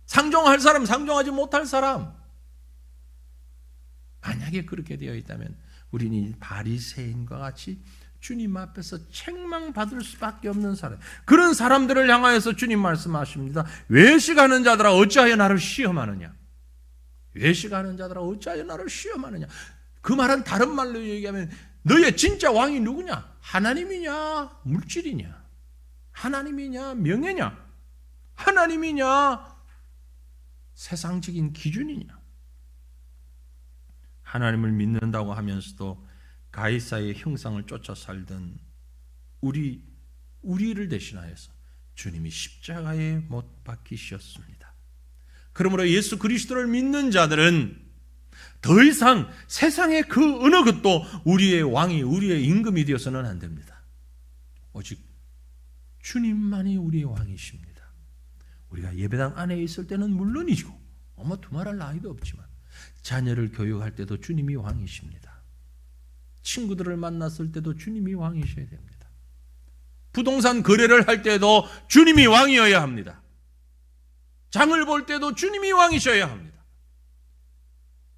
상종할 사람, 상종하지 못할 사람. 만약에 그렇게 되어 있다면 우리는 바리새인과 같이 주님 앞에서 책망받을 수밖에 없는 사람, 그런 사람들을 향하여서 주님 말씀하십니다. 외식하는 자들아 어찌하여 나를 시험하느냐. 외식하는 자들아 어찌하여 나를 시험하느냐. 그 말은 다른 말로 얘기하면 너의 진짜 왕이 누구냐? 하나님이냐 물질이냐? 하나님이냐 명예냐? 하나님이냐 세상적인 기준이냐? 하나님을 믿는다고 하면서도 가이사의 형상을 쫓아 살던 우리를 대신하여서 주님이 십자가에 못 박히셨습니다. 그러므로 예수 그리스도를 믿는 자들은 더 이상 세상의 그 어느 것도 우리의 왕이, 우리의 임금이 되어서는 안 됩니다. 오직 주님만이 우리의 왕이십니다. 우리가 예배당 안에 있을 때는 물론이고 두말할 나이도 없지만 자녀를 교육할 때도 주님이 왕이십니다. 친구들을 만났을 때도 주님이 왕이셔야 됩니다. 부동산 거래를 할 때도 주님이 왕이어야 합니다. 장을 볼 때도 주님이 왕이셔야 합니다.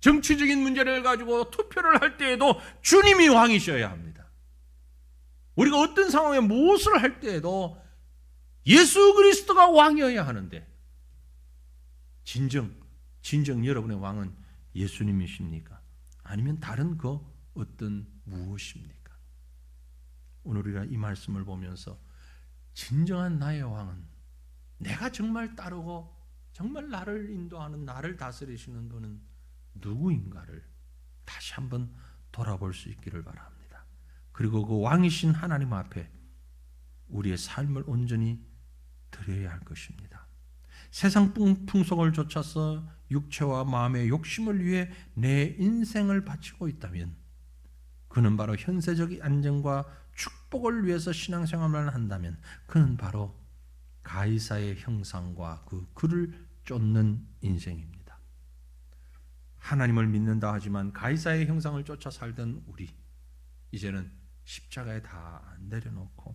정치적인 문제를 가지고 투표를 할 때에도 주님이 왕이셔야 합니다. 우리가 어떤 상황에 무엇을 할 때에도 예수 그리스도가 왕이어야 하는데, 진정 여러분의 왕은 예수님이십니까? 아니면 다른 그 어떤 무엇입니까? 오늘 우리가 이 말씀을 보면서 진정한 나의 왕은, 내가 정말 따르고 정말 나를 인도하는, 나를 다스리시는 분은 누구인가를 다시 한번 돌아볼 수 있기를 바랍니다. 그리고 그 왕이신 하나님 앞에 우리의 삶을 온전히 드려야 할 것입니다. 세상 풍속을 좇아서 육체와 마음의 욕심을 위해 내 인생을 바치고 있다면 그는 바로 현세적 안정과 축복을 위해서 신앙생활을 한다면 그는 바로 가이사의 형상과 그를 쫓는 인생입니다. 하나님을 믿는다 하지만 가이사의 형상을 쫓아 살던 우리, 이제는 십자가에 다 내려놓고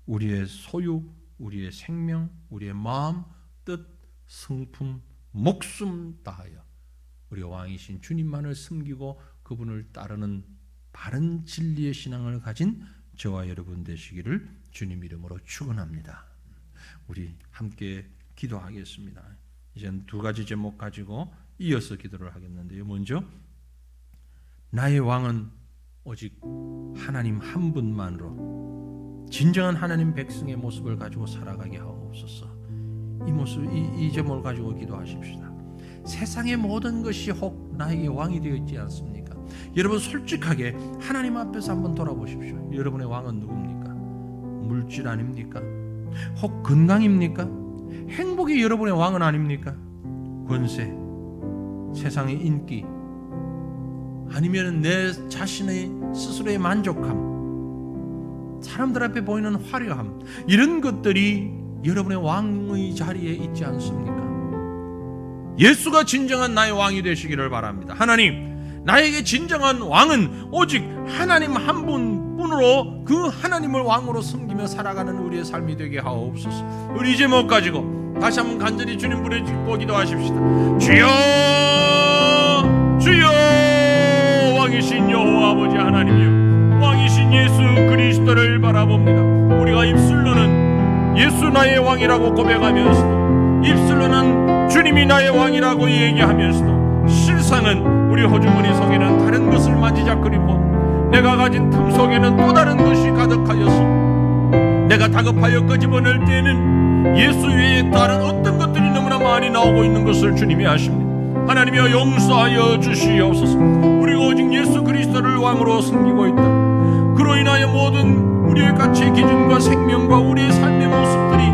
우리의 소유, 우리의 생명, 우리의 마음, 뜻, 성품, 목숨 다하여 우리 왕이신 주님만을 섬기고 그분을 따르는 바른 진리의 신앙을 가진 저와 여러분 되시기를 주님 이름으로 축원합니다. 우리 함께 기도하겠습니다. 이제는 두 가지 제목 가지고 이어서 기도를 하겠는데요. 먼저, 나의 왕은 오직 하나님 한 분만으로 진정한 하나님 백성의 모습을 가지고 살아가게 하옵소서. 이 모습, 이 제목을 가지고 기도하십시다. 세상의 모든 것이 혹 나에게 왕이 되어 있지 않습니까? 여러분 솔직하게 하나님 앞에서 한번 돌아보십시오. 여러분의 왕은 누굽니까? 물질 아닙니까? 혹 건강입니까? 행복이 여러분의 왕은 아닙니까? 권세, 세상의 인기, 아니면 내 자신의 스스로의 만족함, 사람들 앞에 보이는 화려함, 이런 것들이 여러분의 왕의 자리에 있지 않습니까? 예수가 진정한 나의 왕이 되시기를 바랍니다. 하나님, 나에게 진정한 왕은 오직 하나님 한 분뿐으로 그 하나님을 왕으로 섬기며 살아가는 우리의 삶이 되게 하옵소서. 우리 이 제목 가지고 다시 한번 간절히 주님 부르짖고 기도하십시다. 주여, 주여, 왕이신 여호와 아버지 하나님이여, 왕이신 예수 그리스도를 바라봅니다. 우리가 입술로는 예수 나의 왕이라고 고백하면서도, 입술로는 주님이 나의 왕이라고 얘기하면서도, 실상은 우리 호주머니 속에는 다른 것을 만지작거리고 내가 가진 틈 속에는 또 다른 것이 가득하여서 내가 다급하여 끄집어낼 때에는 예수 외에 다른 어떤 것들이 너무나 많이 나오고 있는 것을 주님이 아십니다. 하나님이여, 용서하여 주시옵소서. 우리가 오직 예수 그리스도를 왕으로 섬기고 있다. 그로 인하여 모든 우리의 가치의 기준과 생명과 우리의 삶의 모습들이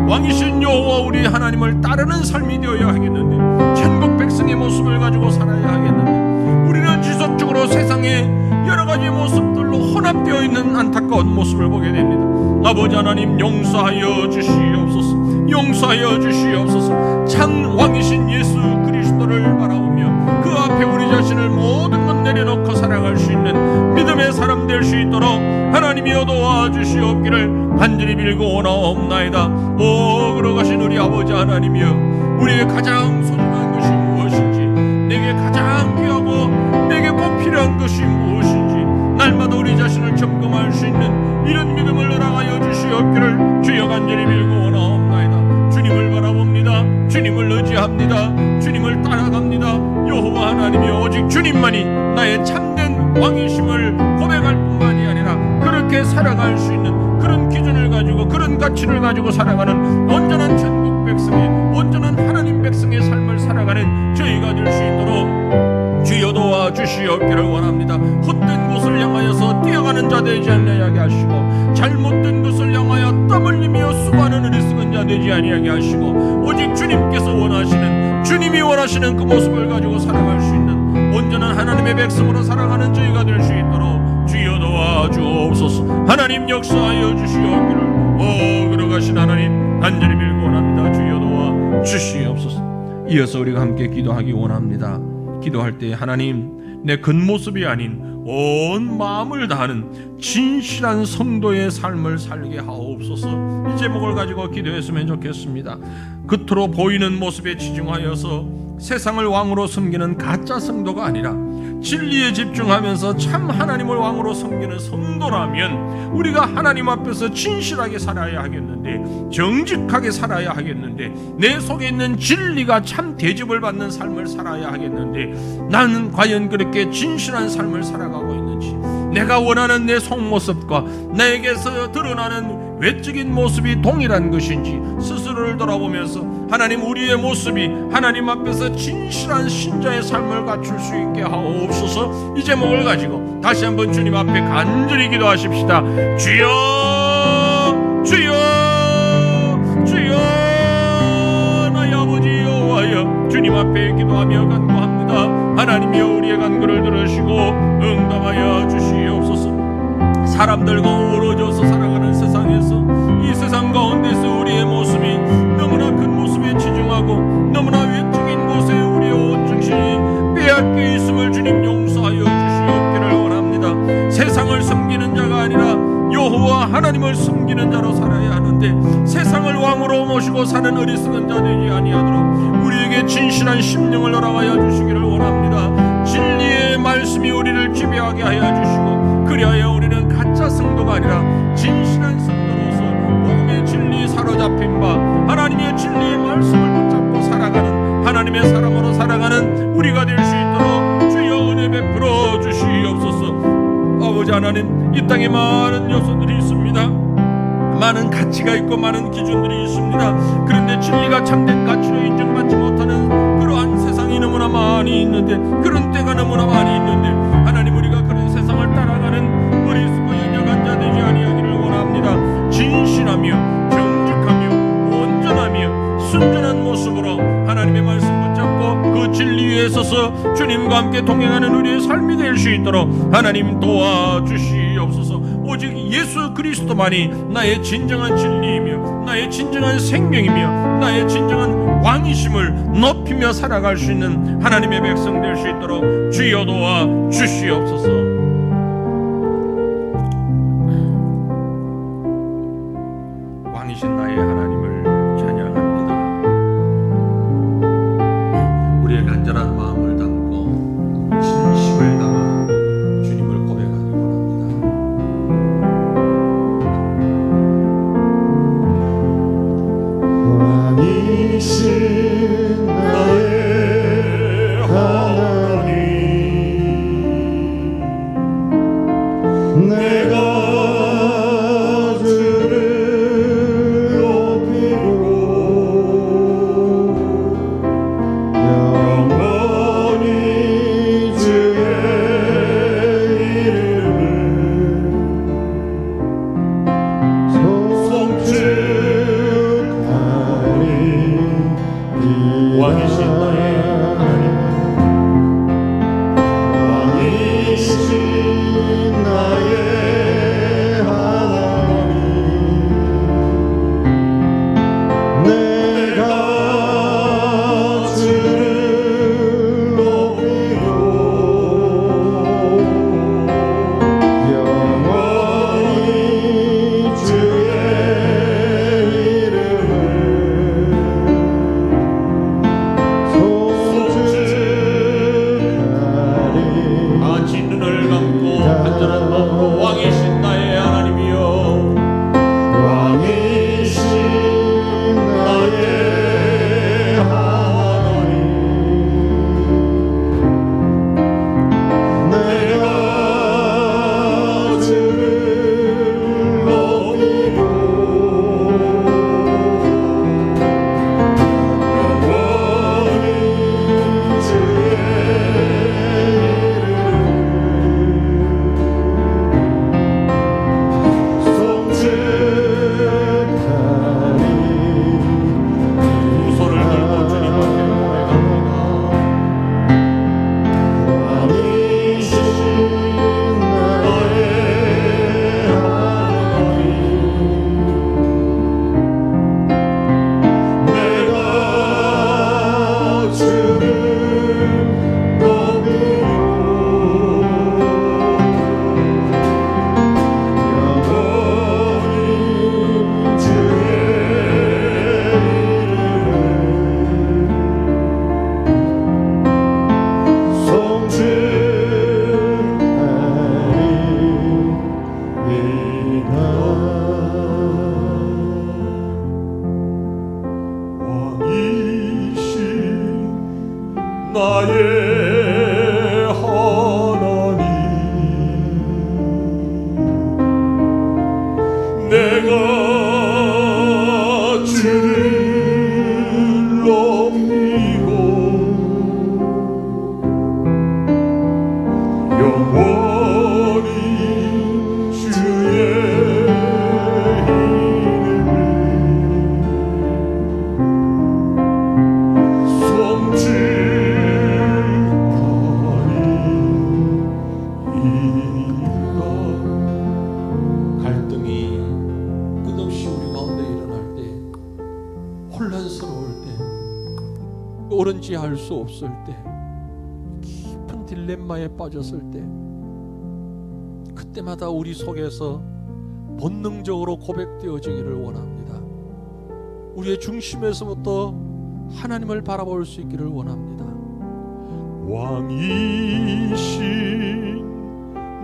왕이신 여호와 우리 하나님을 따르는 삶이 되어야 하겠는데, 천국 백성의 모습을 가지고 살아야 하겠는데, 우리는 지속적으로 세상의 여러 가지 모습들로 혼합되어 있는 안타까운 모습을 보게 됩니다. 아버지 하나님, 용서하여 주시옵소서. 용서하여 주시옵소서. 참 왕이신 예수 그리스도를 바라보며 그 앞에 우리 자신을 모든 것 내려놓고 살아갈 수 있는 믿음의 사람 될 수 있도록 하나님이여 도와주시옵기를 간절히 빌고 원하옵나이다. 오, 걸어가신 우리 아버지 하나님이여, 우리의 가장 소중한 것이 무엇인지, 내게 가장 귀하고 내게 꼭 필요한 것이 무엇인지 날마다 우리 자신을 점검할 수 있는 이런 믿음을 허락하여 주시옵기를 주여 간절히 빌고 원하옵나이다. 주님을 바라봅니다. 주님을 의지합니다. 주님을 따라갑니다. 여호와 하나님이여, 오직 주님만이 나의 참된 왕이심을 고백할 뿐만이 아니라 그렇게 살아갈 수 있는 그런 기준을 가지고, 그런 가치를 가지고 살아가는 온전한 천국 백성의, 온전한 하나님 백성의 삶을 살아가는 저희가 될 수 있도록 주여 도와주시옵기를 원합니다. 헛된 곳을 향하여서 뛰어가는 자 되지 아니하게 하시고, 잘못된 것을 향하여 땀 흘리며 수고하는 어리석은 자 되지 아니하게 하시고, 오직 주님께서 원하시는, 주님이 원하시는 그 모습을 가지고 살아갈 수 있는 온전한 하나님의 백성으로 살아가는 저희가 될 수 있도록 주여 도와주옵소서. 하나님 역사하여 주시옵기를 걸어가신 하나님 간절히 빌고 원합니다. 주여 도와주시옵소서. 이어서 우리가 함께 기도하기 원합니다. 기도할 때 하나님, 내 겉모습이 아닌 온 마음을 다하는 진실한 성도의 삶을 살게 하옵소서. 이 제목을 가지고 기도했으면 좋겠습니다. 겉으로 보이는 모습에 치중하여서 세상을 왕으로 섬기는 가짜 성도가 아니라 진리에 집중하면서 참 하나님을 왕으로 섬기는 성도라면 우리가 하나님 앞에서 진실하게 살아야 하겠는데, 정직하게 살아야 하겠는데, 내 속에 있는 진리가 참 대접을 받는 삶을 살아야 하겠는데, 나는 과연 그렇게 진실한 삶을 살아가고 있는지, 내가 원하는 내 속모습과 나에게서 드러나는 외적인 모습이 동일한 것인지 스스로를 돌아보면서 하나님, 우리의 모습이 하나님 앞에서 진실한 신자의 삶을 갖출 수 있게 하옵소서. 이 제목을 가지고 다시 한번 주님 앞에 간절히 기도하십시다. 주여, 주여, 주여, 나의 아버지 여호와여, 주님 앞에 기도하며 간구합니다. 하나님이여, 우리의 간구를 들으시고 응답하여 주시옵소서. 사람들과 어우러져서 살아가는 세상에서, 이 세상 가운데서 우리의 모습이 너무나 큰 모습에 치중하고 너무나 외적인 곳에 우리의 온 정신이 빼앗겨 있음을 주님 용서하여 주시옵기를 원합니다. 세상을 섬기는 자가 아니라 여호와 하나님을 섬기는 자로 살아야 하는데, 세상을 왕으로 모시고 사는 어리석은 자 되지 아니하도록 우리에게 진실한 심령을 허락하여 주시기를 원합니다. 진리의 말씀이 우리를 지배하게 하여 주시고, 그리하여 우리는 가짜 성도가 아니라 진실한 성도로서 복음의 진리에 사로잡힌 바 하나님의 진리의 말씀을 붙잡고 살아가는 하나님의 사람으로 살아가는 우리가 될 수 있도록 주여 은혜 베풀어 주시옵소서. 아버지 하나님, 이 땅에 많은 요소들이 있습니다. 많은 가치가 있고 많은 기준들이 있습니다. 그런데 진리가 참된 가치로 인정받지 못하는 그러한 세상이 너무나 많이 있는데, 그런 때가 너무나 많이 있는데, 하나님, 우리가 그런 세상을 따라가는 어리석고 연약한 자 되지 아니하기를 원합니다. 진실하며 정직하며 온전하며 순전한 모습으로 하나님의 말씀 붙잡고 그 그 진리 위에 서서 주님과 함께 동행하는 우리의 삶이 될 수 있도록 하나님 도와주시옵소서. 오직 예수 그리스도만이 나의 진정한 진리이며 나의 진정한 생명이며 나의 진정한 왕이심을 높이며 살아갈 수 있는 하나님의 백성 될 수 있도록 주여 도와주시옵소서. 왕이신 나의 하나님을 찬양합니다. 우리의 간절한 마음을 담고 진심을 담아 주님을 고백하기 원합니다. 왕이신 나의 하나님, 내가 주를 높이고 영원히 주의 이름을 송축하리. 왕이신 나의 하나님, 왕이신 나의 하나님, 내가 주를 높이고 영원히 주의 이름을 송축하리. 같이 눈을 감고 간절한 마음으로 왕이신 나의 하나님이여, 왕이신 나의 하나님, 내가 주를 높이고 영원히 주의 두 손을 들고 주님 앞에 고백합니다. 왕이신 나의 하나님, 내가 주를 높이고 영원히 주의 왕이신 나의 하나님, 내가 주를 높이고 영원히 주의 이름을 송축하리이다. 갈등이 끝없이 우리 가운데 일어날 때, 혼란스러울 때, 옳은지 알 수 없을 때, 깊은 딜레마에 빠졌을 때, 그때마다 우리 속에서 본능적으로 고백되어지기를 원합니다. 우리의 중심에서부터 하나님을 바라볼 수 있기를 원합니다. 왕이신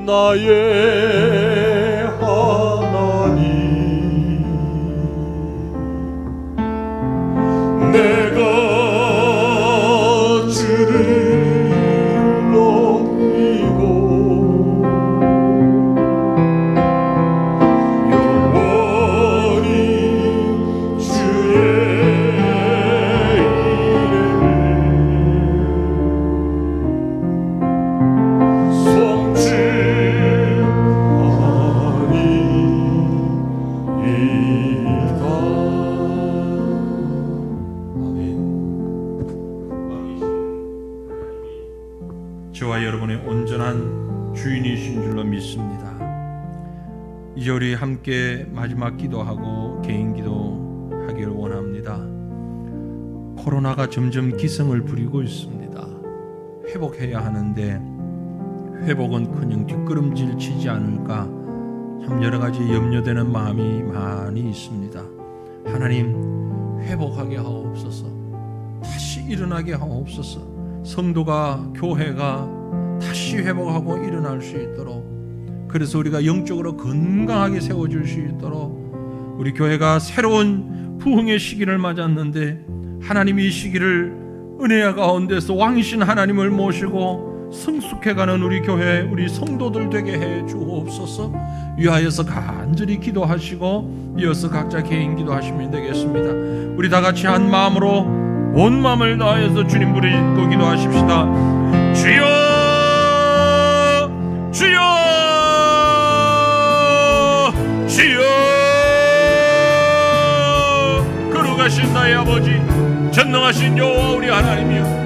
나의 하나님, 내가 주를 높이고 영원히 주의 이름을 송축하리. 저와 여러분의 온전한 주인이신 줄로 믿습니다. 이제 우리 함께 마지막 기도하고 개인 기도하기를 원합니다. 코로나가 점점 기승을 부리고 있습니다. 회복해야 하는데 회복은커녕 뒷걸음질 치지 않을까 참 여러 가지 염려되는 마음이 많이 있습니다. 하나님, 회복하게 하옵소서. 다시 일어나게 하옵소서. 성도가, 교회가 다시 회복하고 일어날 수 있도록, 그래서 우리가 영적으로 건강하게 세워질 수 있도록, 우리 교회가 새로운 부흥의 시기를 맞았는데 하나님이 이 시기를 은혜와 가운데서 왕이신 하나님을 모시고 성숙해가는 우리 교회, 우리 성도들 되게 해 주옵소서. 위하여서 간절히 기도하시고 이어서 각자 개인 기도하시면 되겠습니다. 우리 다 같이 한 마음으로 온 마음을 다하여서 주님 부르짖고 기도하십시다. 주여, 주여, 주여. 걸어가신 나의 아버지, 전능하신 여호와 우리 하나님이여,